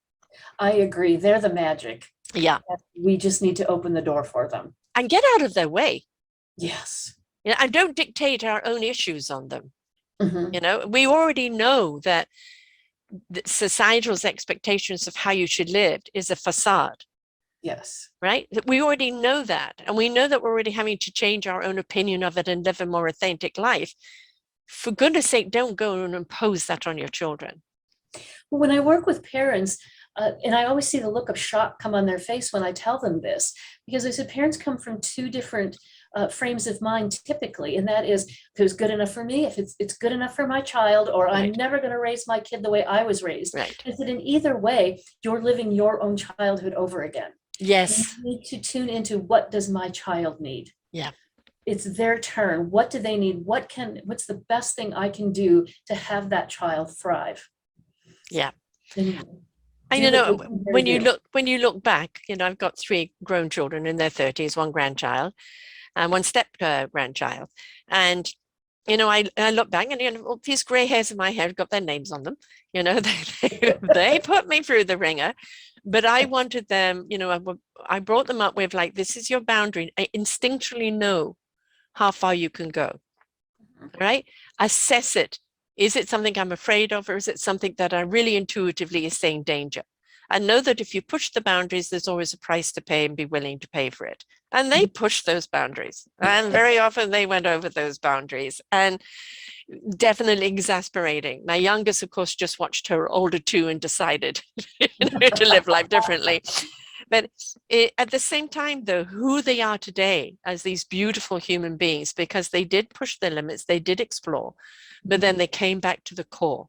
I agree. They're the magic. Yeah. We just need to open the door for them. And get out of their way. Yes. You know, and don't dictate our own issues on them. Mm-hmm. You know, we already know that the societal's expectations of how you should live is a facade. Yes. Right? We already know that. And we know that we're already having to change our own opinion of it and live a more authentic life. For goodness sake, don't go and impose that on your children. When I work with parents, and I always see the look of shock come on their face when I tell them this, because I said parents come from two different frames of mind typically, and that is, if it was good enough for me, if it's good enough for my child, or Right. I'm never going to raise my kid the way I was raised. Right. I said, in either way, you're living your own childhood over again. Yes. You need to tune into, what does my child need? Yeah. It's their turn. What do they need? What's the best thing I can do to have that child thrive? Yeah. And you know, when you look back, you know, I've got 3 grown children in their 30s, 1 grandchild and 1 step grandchild. And, you know, I look back and, you know, these gray hairs in my hair have got their names on them. You know, they put me through the ringer, but I wanted them, you know, I brought them up with, like, this is your boundary. I instinctually know how far you can go, right? Assess it. Is it something I'm afraid of, or is it something that I really intuitively is saying danger? And know that if you push the boundaries, there's always a price to pay, and be willing to pay for it. And they pushed those boundaries. And very often they went over those boundaries, and definitely exasperating. My youngest, of course, just watched her older 2 and decided to live life differently. But at the same time, though, who they are today as these beautiful human beings, because they did push their limits, they did explore, but then they came back to the core.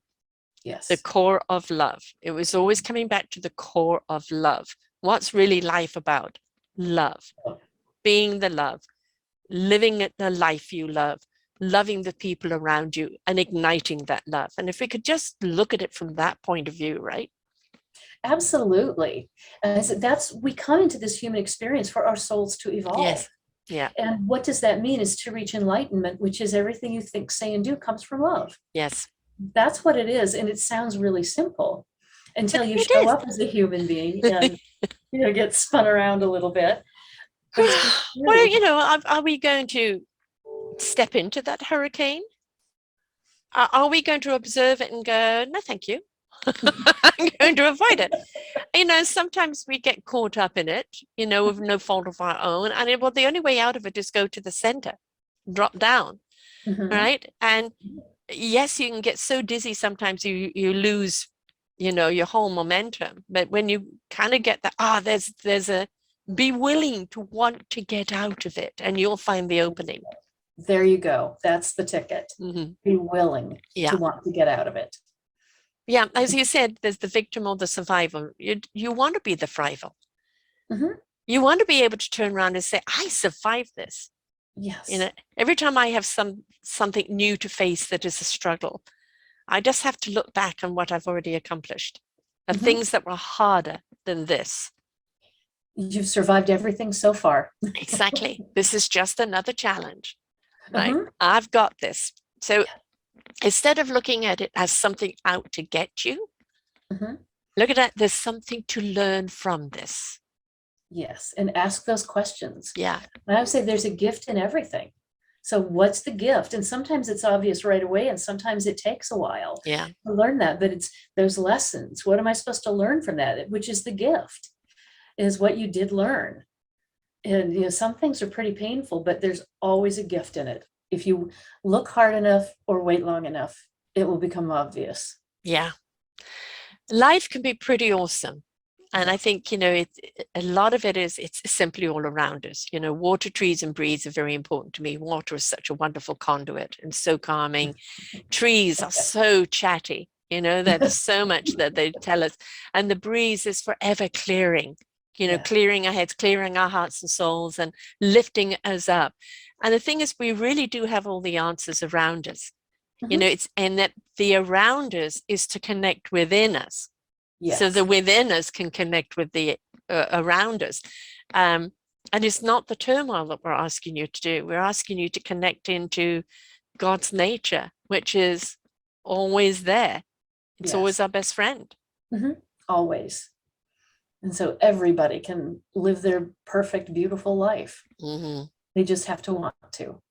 Yes. The core of love. It was always coming back to the core of love. What's really life about? Love. Being the love. Living the life you love. Loving the people around you and igniting that love. And if we could just look at it from that point of view, right? Absolutely. And so we come into this human experience for our souls to evolve. Yes. Yeah. And what does that mean? Is to reach enlightenment, which is everything you think, say, and do comes from love. Yes. That's what it is. And it sounds really simple until you It show is. up as a human being and, you know, get spun around a little bit. Well, you know, are we going to step into that hurricane? Are we going to observe it and go, no, thank you? I'm going to avoid it. You know, sometimes we get caught up in it, you know, with no fault of our own. And well, the only way out of it is go to the center, drop down, right? And yes, you can get so dizzy sometimes you lose, you know, your whole momentum. But when you kind of get that, there's a, be willing to want to get out of it, and you'll find the opening. There you go. That's the ticket. Be willing to want to get out of it. Yeah, as you said, there's the victim or the survivor. You want to be the thrival. You want to be able to turn around and say, I survived this. Yes. You know, every time I have something new to face that is a struggle, I just have to look back on what I've already accomplished, and things that were harder than this. You've survived everything so far. Exactly. This is just another challenge. Right? I've got this. So instead of looking at it as something out to get you, look at it, there's something to learn from this. Yes. And ask those questions. Yeah. And I would say there's a gift in everything. So what's the gift? And sometimes it's obvious right away, and sometimes it takes a while to learn that. But it's those lessons. What am I supposed to learn from that? Which is the gift, is what you did learn. And you know, some things are pretty painful, but there's always a gift in it. If you look hard enough or wait long enough, it will become obvious. Yeah. Life can be pretty awesome. And I think, you know, a lot of it's simply all around us. You know, water, trees, and breeze are very important to me. Water is such a wonderful conduit and so calming. Trees are so chatty, you know, there's so much that they tell us. And the breeze is forever clearing, you know, clearing our heads, clearing our hearts and souls, and lifting us up. And the thing is, we really do have all the answers around us. You know, it's, and that the around us is to connect within us. Yes. So the within us can connect with the around us. And it's not the turmoil that we're asking you to do. We're asking you to connect into God's nature, which is always there. It's always our best friend. Always. And so everybody can live their perfect, beautiful life. They just have to want to.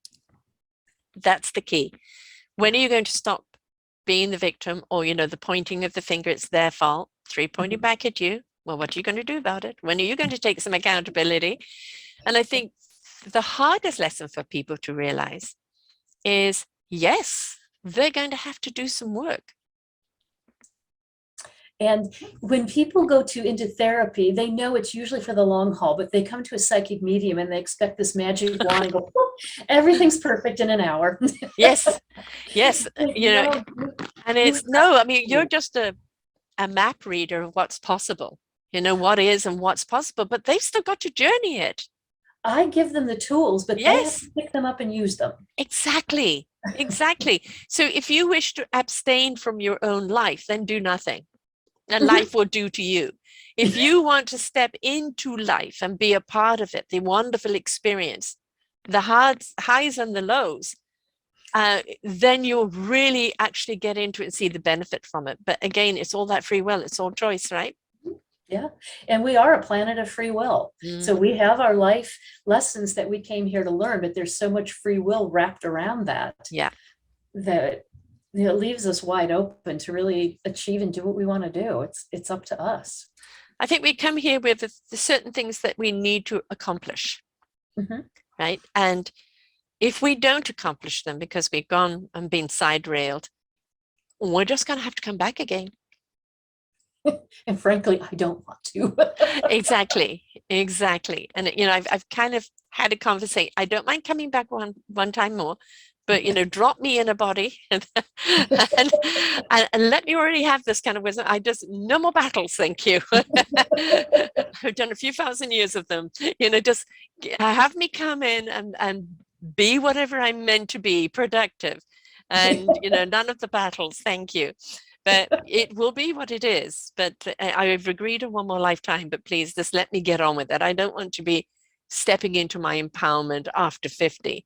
That's the key. When are you going to stop being the victim, or, you know, the pointing of the finger, it's their fault, three pointing back at you? Well, what are you going to do about it? When are you going to take some accountability? And I think the hardest lesson for people to realize is, yes, they're going to have to do some work. And when people go into therapy, they know it's usually for the long haul, but they come to a psychic medium and they expect this magic wand and go, everything's perfect in an hour. Yes, yes. You know, and it's, no, I mean, you're just a map reader of what's possible, you know, what is and what's possible, but they've still got to journey it. I give them the tools, but they have to pick them up and use them. Exactly. So if you wish to abstain from your own life, then do nothing. And life will do to you. If you want to step into life and be a part of it, the wonderful experience, the highs and the lows, then you'll really actually get into it and see the benefit from it. But again, it's all that free will. It's all choice, right? Yeah. And we are a planet of free will. So we have our life lessons that we came here to learn, but there's so much free will wrapped around that. Yeah. That it leaves us wide open to really achieve and do what we want to do. It's up to us. I think we come here with the certain things that we need to accomplish, right? And if we don't accomplish them because we've gone and been side railed, we're just going to have to come back again. And frankly, I don't want to. Exactly. And, you know, I've kind of had a conversation. I don't mind coming back one time more, but, you know, drop me in a body and let me already have this kind of wisdom. No more battles, thank you. I've done a few thousand years of them. You know, just have me come in and be whatever I'm meant to be, productive. And, you know, none of the battles, thank you. But it will be what it is. But I've agreed to one more lifetime, but please just let me get on with it. I don't want to be stepping into my empowerment after 50.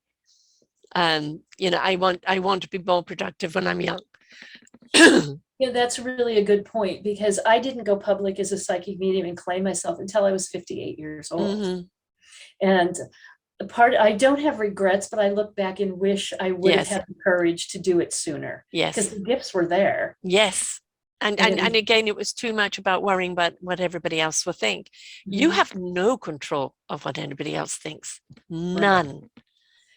You know, I want to be more productive when I'm young. Yeah, that's really a good point, because I didn't go public as a psychic medium and claim myself until I was 58 years old. And I don't have regrets, but I look back and wish I would have had the courage to do it sooner. Yes. Because the gifts were there. Yes. And again, it was too much about worrying about what everybody else will think. You have no control of what anybody else thinks. None. Right.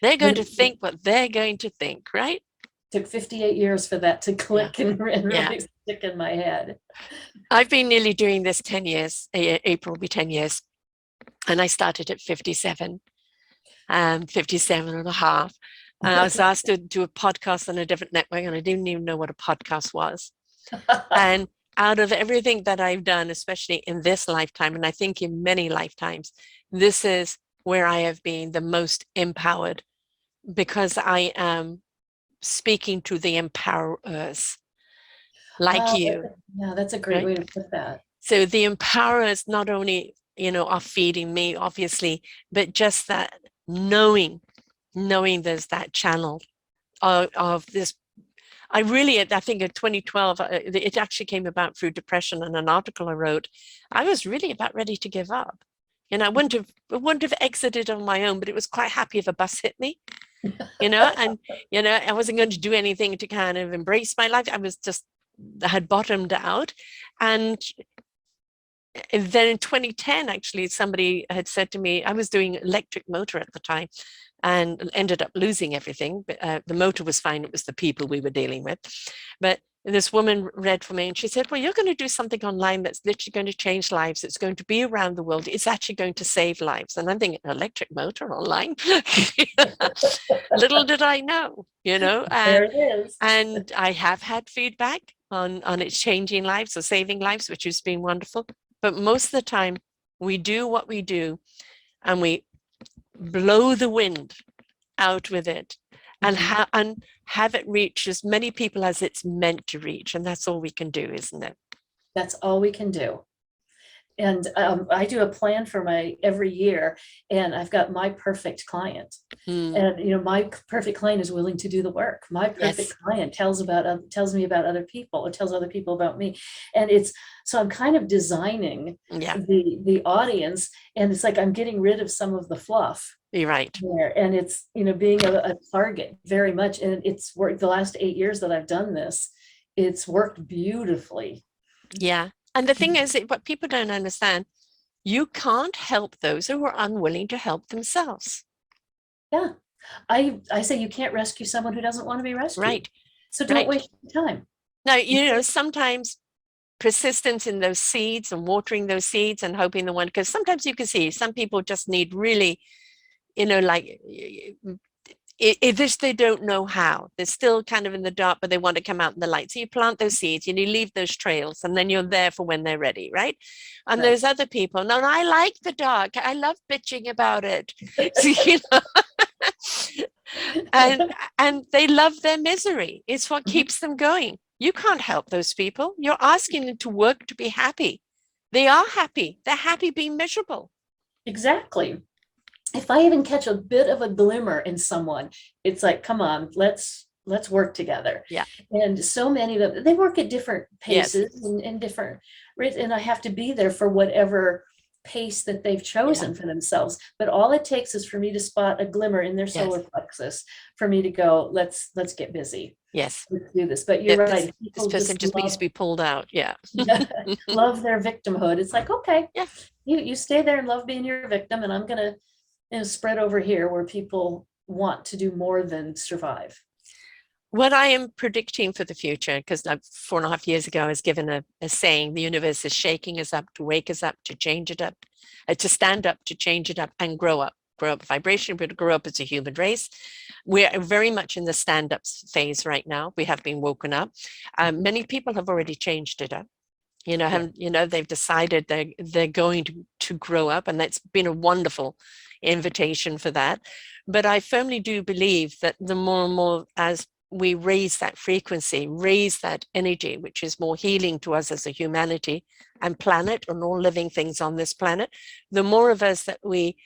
They're going to think what they're going to think, right? Took 58 years for that to click and really stick in my head. I've been nearly doing this 10 years. April will be 10 years. And I started at 57. 57 and a half. And I was asked to do a podcast on a different network, and I didn't even know what a podcast was. And out of everything that I've done, especially in this lifetime, and I think in many lifetimes, this is where I have been the most empowered, because I am speaking to the empowerers like you. Yeah, that's a great way to put that. So the empowerers not only, you know, are feeding me, obviously, but just that knowing there's that channel of this. I think in 2012, it actually came about through depression and an article I wrote. I was really about ready to give up. You know, I wouldn't have exited on my own, but it was quite happy if a bus hit me, you know, and, you know, I wasn't going to do anything to kind of embrace my life. I had bottomed out. And then in 2010, actually, somebody had said to me, I was doing electric motor at the time and ended up losing everything. But the motor was fine. It was the people we were dealing with. But this woman read for me and she said, well, you're going to do something online that's literally going to change lives. It's going to be around the world. It's actually going to save lives. And I'm thinking, electric motor online? Little did I know, you know. There it is. And I have had feedback on its changing lives or saving lives, which has been wonderful. But most of the time, we do what we do and we blow the wind out with it. and have it reach as many people as it's meant to reach. And that's all we can do, isn't it? That's all we can do. And I do a plan for my every year, and I've got my perfect client. And my perfect client is willing to do the work. My perfect client tells me about other people, or tells other people about me. And so I'm kind of designing the audience, and it's like I'm getting rid of some of the fluff. You're right. There. And it's being a target very much. And it's worked the last 8 years that I've done this. It's worked beautifully. Yeah. And the thing is, what people don't understand, you can't help those who are unwilling to help themselves. Yeah. I say you can't rescue someone who doesn't want to be rescued. Right. So don't waste your time. Now, sometimes persistence in those seeds and watering those seeds and hoping the one, because sometimes you can see some people just need really, like they don't know how. They're still kind of in the dark, but they want to come out in the light. So you plant those seeds and you leave those trails, and then you're there for when they're ready, right? And there's other people. No, I like the dark. I love bitching about it. So, and they love their misery. It's what keeps them going. You can't help those people. You're asking them to work to be happy. They are happy. They're happy being miserable. Exactly. If I even catch a bit of a glimmer in someone, it's like, come on, let's work together. Yeah. And so many of them, they work at different paces and different rates, and I have to be there for whatever pace that they've chosen for themselves. But all it takes is for me to spot a glimmer in their solar plexus, for me to go, let's get busy. Yes. Let's do this. But you're right. This person just needs to be pulled out. Yeah. Love their victimhood. It's like, okay, you stay there and love being your victim, and I'm going to spread over here where people want to do more than survive. What I am predicting for the future, because 4.5 years ago, I was given a saying, the universe is shaking us up, to wake us up, to change it up, to stand up, to change it up, and grow up vibration, but to grow up as a human race. We're very much in the stand-up phase right now. We have been woken up. Many people have already changed it up. They've decided they're going to grow up, and that's been a wonderful invitation for that. But I firmly do believe that the more and more as we raise that frequency, raise that energy, which is more healing to us as a humanity and planet and all living things on this planet, the more of us that we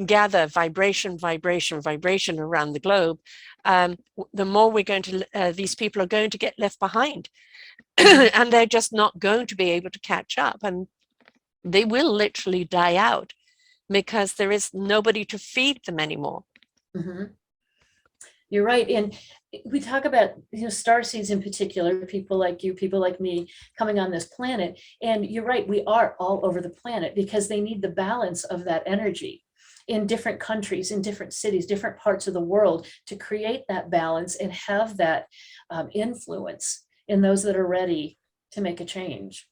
gather vibration around the globe, the more we're going to, these people are going to get left behind. And they're just not going to be able to catch up, and they will literally die out because there is nobody to feed them anymore. Mm-hmm. You're right. And we talk about, starseeds in particular, people like you, people like me coming on this planet. And you're right, we are all over the planet because they need the balance of that energy in different countries, in different cities, different parts of the world, to create that balance and have that influence in those that are ready to make a change.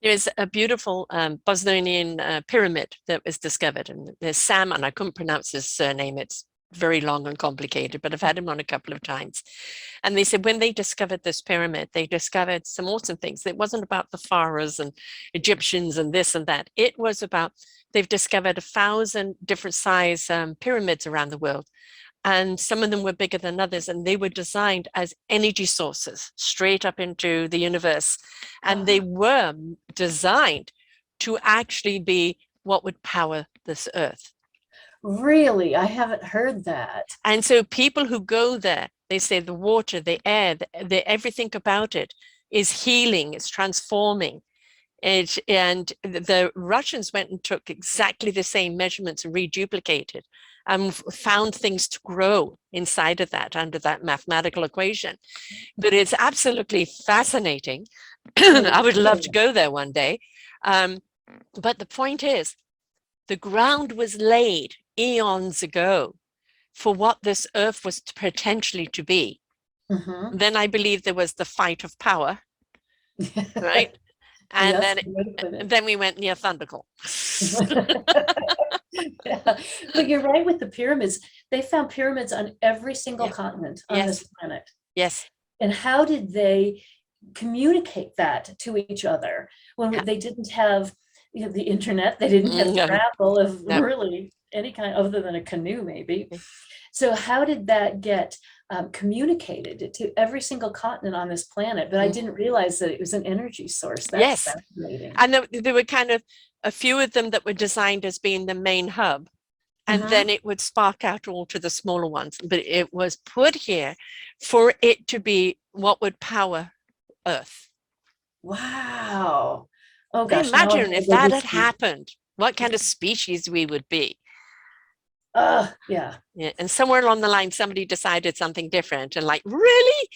There's a beautiful Bosnian pyramid that was discovered, and there's Sam, and I couldn't pronounce his surname. It's very long and complicated, but I've had him on a couple of times. And they said when they discovered this pyramid, they discovered some awesome things. It wasn't about the pharaohs and Egyptians and this and that. It was about, they've discovered 1,000 different size pyramids around the world. And some of them were bigger than others, and they were designed as energy sources straight up into the universe. And they were designed to actually be what would power this earth. Really? I haven't heard that. And so people who go there, they say the water, the air, everything about it is healing, it's transforming. And the Russians went and took exactly the same measurements and reduplicated and found things to grow inside of that under that mathematical equation. But it's absolutely fascinating. I would love to go there one day. But the point is, the ground was laid eons ago for what this earth was potentially to be. Mm-hmm. Then I believe there was the fight of power, right? And then we went near Thundercall. Yeah. But you're right with the pyramids. They found pyramids on every single continent on this planet. Yes. And how did they communicate that to each other when they didn't have, the internet. They didn't have No, travel of no. really any kind other than a canoe, maybe. So how did that get communicated to every single continent on this planet? But I didn't realize that it was an energy source. That's Yes. fascinating. And there were kind of a few of them that were designed as being the main hub. And then it would spark out all to the smaller ones. But it was put here for it to be what would power Earth. Wow. Oh gosh. Imagine if that had happened, what kind of species we would be. Yeah. And somewhere along the line, somebody decided something different and like, really?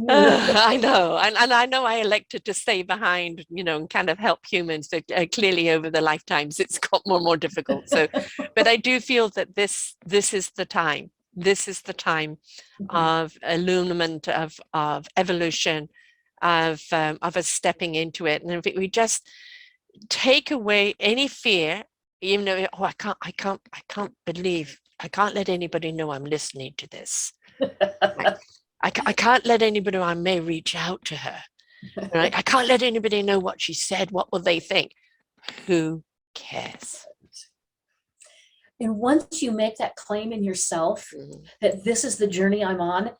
I know. And I know I elected to stay behind, and kind of help humans. Clearly over the lifetimes, it's got more and more difficult. So, but I do feel that this is the time. This is the time of illumination, of evolution, of us stepping into it. And if we just take away any fear, even though I can't believe, I can't let anybody know I'm listening to this. I can't let anybody know I may reach out to her. Right? I can't let anybody know what she said. What will they think? Who cares? And once you make that claim in yourself that this is the journey I'm on,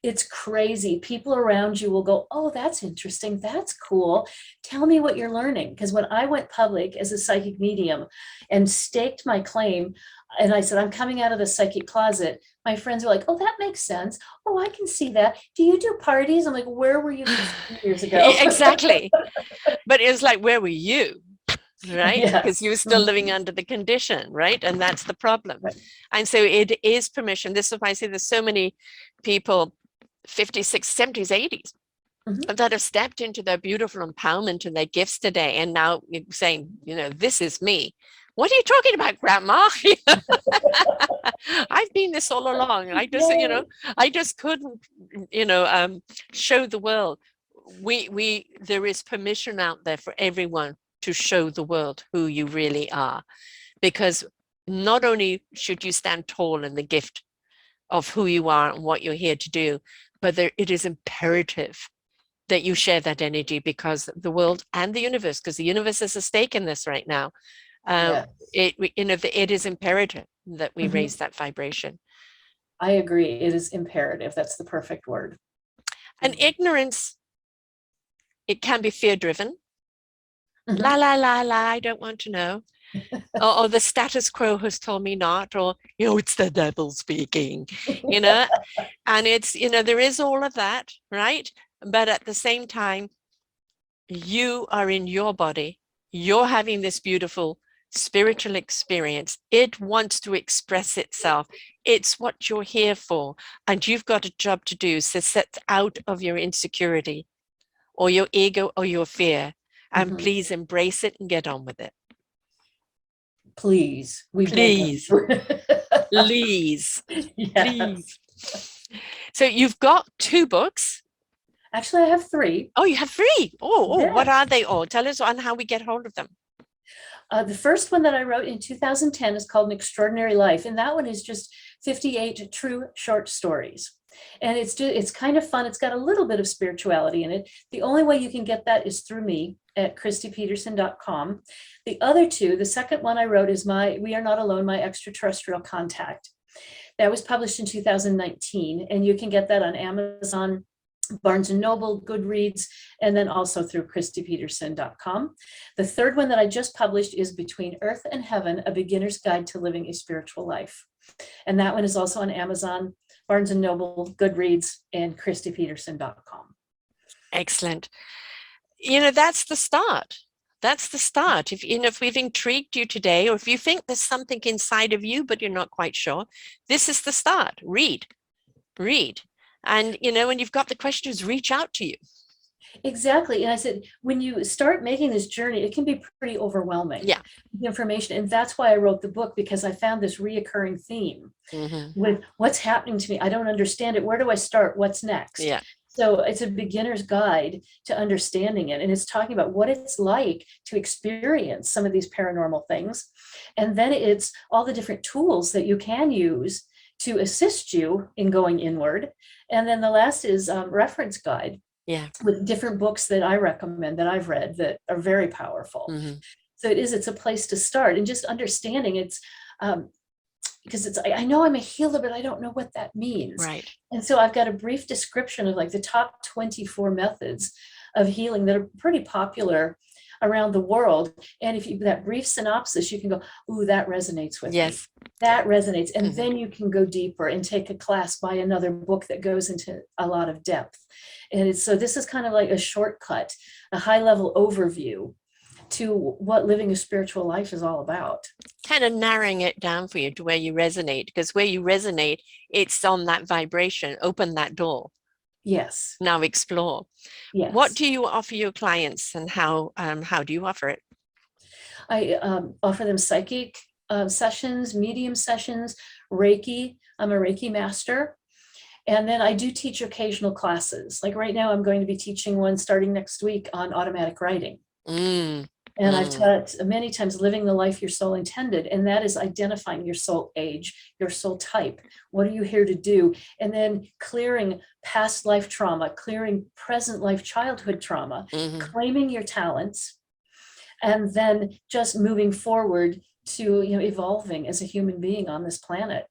it's crazy. People around you will go, oh, that's interesting. That's cool. Tell me what you're learning. Because when I went public as a psychic medium and staked my claim, and I said, I'm coming out of the psychic closet, my friends were like, oh, that makes sense. Oh, I can see that. Do you do parties? I'm like, where were you 15 years ago? Exactly. But it was like, where were you? Right? Yes. Because you were still living under the condition, right? And that's the problem. Right. And so it is permission. This is why I say there's so many people, 50s, 60s, 70s, that have stepped into their beautiful empowerment and their gifts today. And now you're saying, this is me. What are you talking about, Grandma? I've been this all along. I just, I just couldn't, show the world. There is permission out there for everyone to show the world who you really are, because not only should you stand tall in the gift of who you are and what you're here to do, but it is imperative that you share that energy, because the world and the universe, because the universe is at stake in this right now. It is imperative that we raise that vibration. I agree. It is imperative. That's the perfect word. And ignorance, it can be fear-driven. La, la, la, la, I don't want to know. or the status quo has told me not, or, it's the devil speaking, and it's, there is all of that, right? But at the same time, you are in your body. You're having this beautiful spiritual experience. It wants to express itself. It's what you're here for. And you've got a job to do. So set out of your insecurity or your ego or your fear, and please embrace it and get on with it. Please. Please. Please. Yes. Please. So you've got 2 books. Actually, I have 3. Oh, you have 3. Oh, yes. What are they all? Tell us on how we get hold of them. The first one that I wrote in 2010 is called An Extraordinary Life. And that one is just 58 true short stories. And it's kind of fun. It's got a little bit of spirituality in it. The only way you can get that is through me at kristipederson.com. The other 2, the second one I wrote is We Are Not Alone, My Extraterrestrial Contact. That was published in 2019. And you can get that on Amazon, Barnes & Noble, Goodreads, and then also through kristipederson.com. The third one that I just published is Between Earth and Heaven, A Beginner's Guide to Living a Spiritual Life. And that one is also on Amazon, Barnes & Noble, Goodreads, and kristipederson.com. Excellent. That's the start. That's the start. If we've intrigued you today, or if you think there's something inside of you, but you're not quite sure, this is the start. Read. And, when you've got the questions, reach out to you. Exactly. And I said, when you start making this journey, it can be pretty overwhelming. Yeah. The information. And that's why I wrote the book, because I found this reoccurring theme with what's happening to me. I don't understand it. Where do I start? What's next? Yeah. So it's a beginner's guide to understanding it. And it's talking about what it's like to experience some of these paranormal things. And then it's all the different tools that you can use to assist you in going inward. And then the last is reference guide. Yeah. with different books that I recommend that I've read that are very powerful. Mm-hmm. So it's a place to start, and just understanding it's because I know I'm a healer, but I don't know what that means. Right. And so I've got a brief description of like the top 24 methods of healing that are pretty popular around the world. And if you that brief synopsis, you can go, ooh, that resonates with me. Yes. That resonates. And Mm-hmm. then you can go deeper and take a class, buy another book that goes into a lot of depth. And so this is kind of like a shortcut, a high level overview to what living a spiritual life is all about. Kind of narrowing it down for you to where you resonate, because where you resonate, it's on that vibration. Open that door. Yes. Now explore. What Yes. do you offer your clients, and how do you offer it? I offer them psychic sessions, medium sessions, Reiki. I'm a Reiki master. And then I do teach occasional classes. Like right now, I'm going to be teaching one starting next week on automatic writing. And I've taught many times living the life your soul intended. And that is identifying your soul age, your soul type. What are you here to do? And then clearing past life trauma, clearing present life childhood trauma, claiming your talents, and then just moving forward to, evolving as a human being on this planet,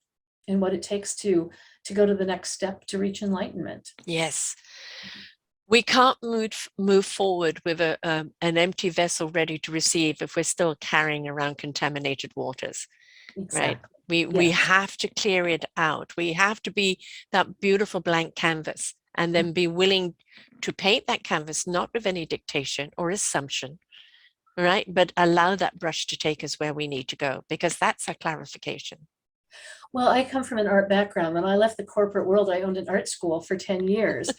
and what it takes to go to the next step to reach enlightenment. Yes. We can't move forward with an empty vessel ready to receive if we're still carrying around contaminated waters. Right? We have to clear it out. We have to be that beautiful blank canvas, and then be willing to paint that canvas, not with any dictation or assumption, right? But allow that brush to take us where we need to go, because that's our clarification. Well, I come from an art background. When I left the corporate world, I owned an art school for 10 years.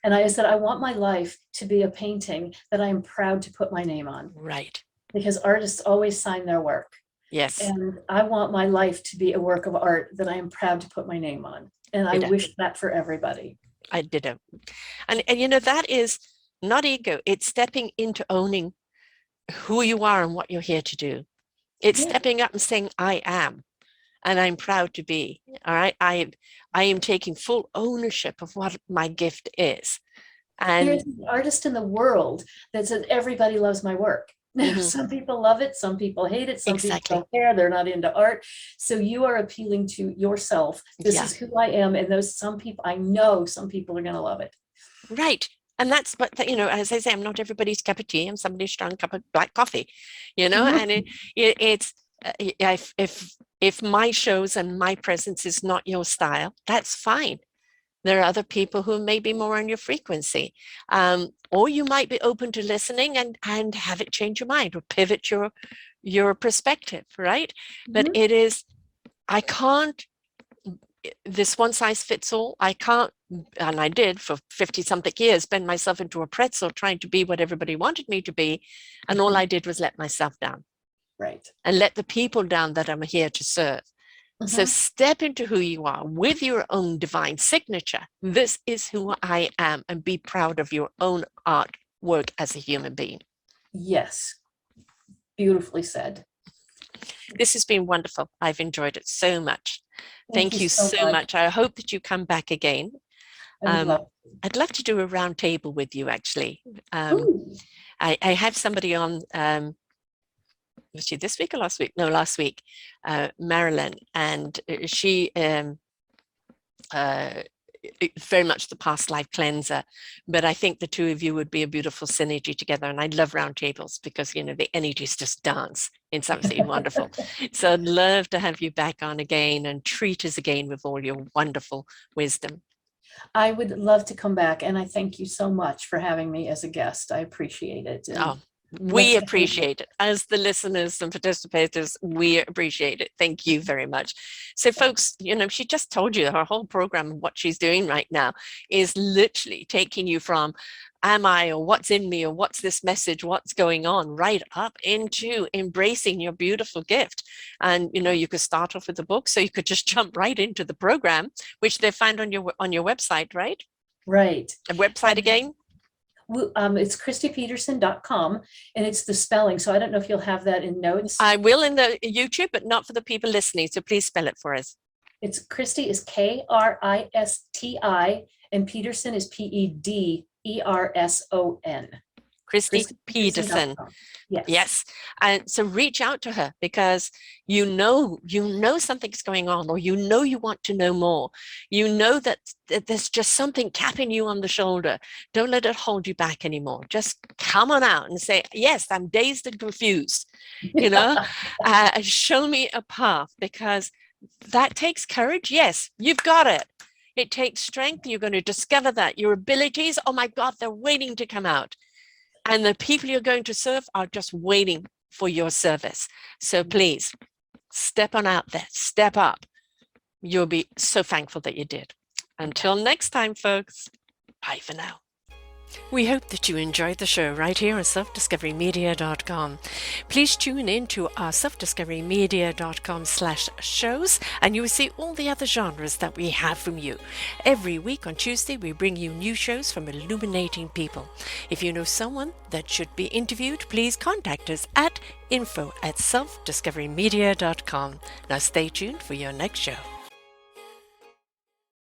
And I said, I want my life to be a painting that I'm proud to put my name on. Right. Because artists always sign their work. Yes. And I want my life to be a work of art that I am proud to put my name on. And I wish that for everybody. I ditto. And that is not ego. It's stepping into owning who you are and what you're here to do. It's stepping up and saying, I am. And I'm proud to be. All right. I am taking full ownership of what my gift is. And there's an artist in the world that says everybody loves my work. Some people love it, some people hate it, some people don't care, they're not into art. So you are appealing to yourself. This is who I am. And I know some people are going to love it. Right. And that's, but as I say, I'm not everybody's cup of tea. I'm somebody's strong cup of black coffee, and it's if my shows and my presence is not your style, that's fine. There are other people who may be more on your frequency, or you might be open to listening and have it change your mind or pivot your perspective, right? But it is, I can't, this one size fits all. I can't, and I did for 50 something years, bend myself into a pretzel trying to be what everybody wanted me to be. And all I did was let myself down. Right. And let the people down that I'm here to serve. So step into who you are with your own divine signature. This is who I am, and be proud of your own artwork as a human being. Yes. Beautifully said. This has been wonderful. I've enjoyed it so much. Thank you so much. I hope that you come back again. I'd love to do a round table with you, actually. I have somebody on, was she this week or last week? No, last week, Marilyn, and she very much the past life cleanser, but I think the two of you would be a beautiful synergy together. And I love round tables because the energies just dance in something wonderful. So I'd love to have you back on again and treat us again with all your wonderful wisdom. I would love to come back, and I thank you so much for having me as a guest. I appreciate it. We appreciate it. As the listeners and participators, we appreciate it. Thank you very much. So folks, she just told you her whole program, what she's doing right now is literally taking you from am I, or what's in me, or what's this message, what's going on, right up into embracing your beautiful gift. And you could start off with the book, so you could just jump right into the program, which they find on your website, right? Right. A website again? It's kristipederson.com, and it's the spelling. So I don't know if you'll have that in notes. I will in the YouTube, but not for the people listening. So please spell it for us. It's Kristi is Kristi, and Pederson is Pederson. Kristi Pederson. Yes. Yes. And so reach out to her, because you know something's going on, or you want to know more. You know that there's just something tapping you on the shoulder. Don't let it hold you back anymore. Just come on out and say, yes, I'm dazed and confused, show me a path, because that takes courage. Yes, you've got it. It takes strength. You're going to discover that your abilities, oh my God, they're waiting to come out. And the people you're going to serve are just waiting for your service. So please step on out there, step up. You'll be so thankful that you did. Until next time, folks, bye for now. We hope that you enjoyed the show right here on selfdiscoverymedia.com. Please tune in to our selfdiscoverymedia.com/shows, and you will see all the other genres that we have from you. Every week on Tuesday, we bring you new shows from illuminating people. If you know someone that should be interviewed, please contact us at info@selfdiscoverymedia.com. Now stay tuned for your next show.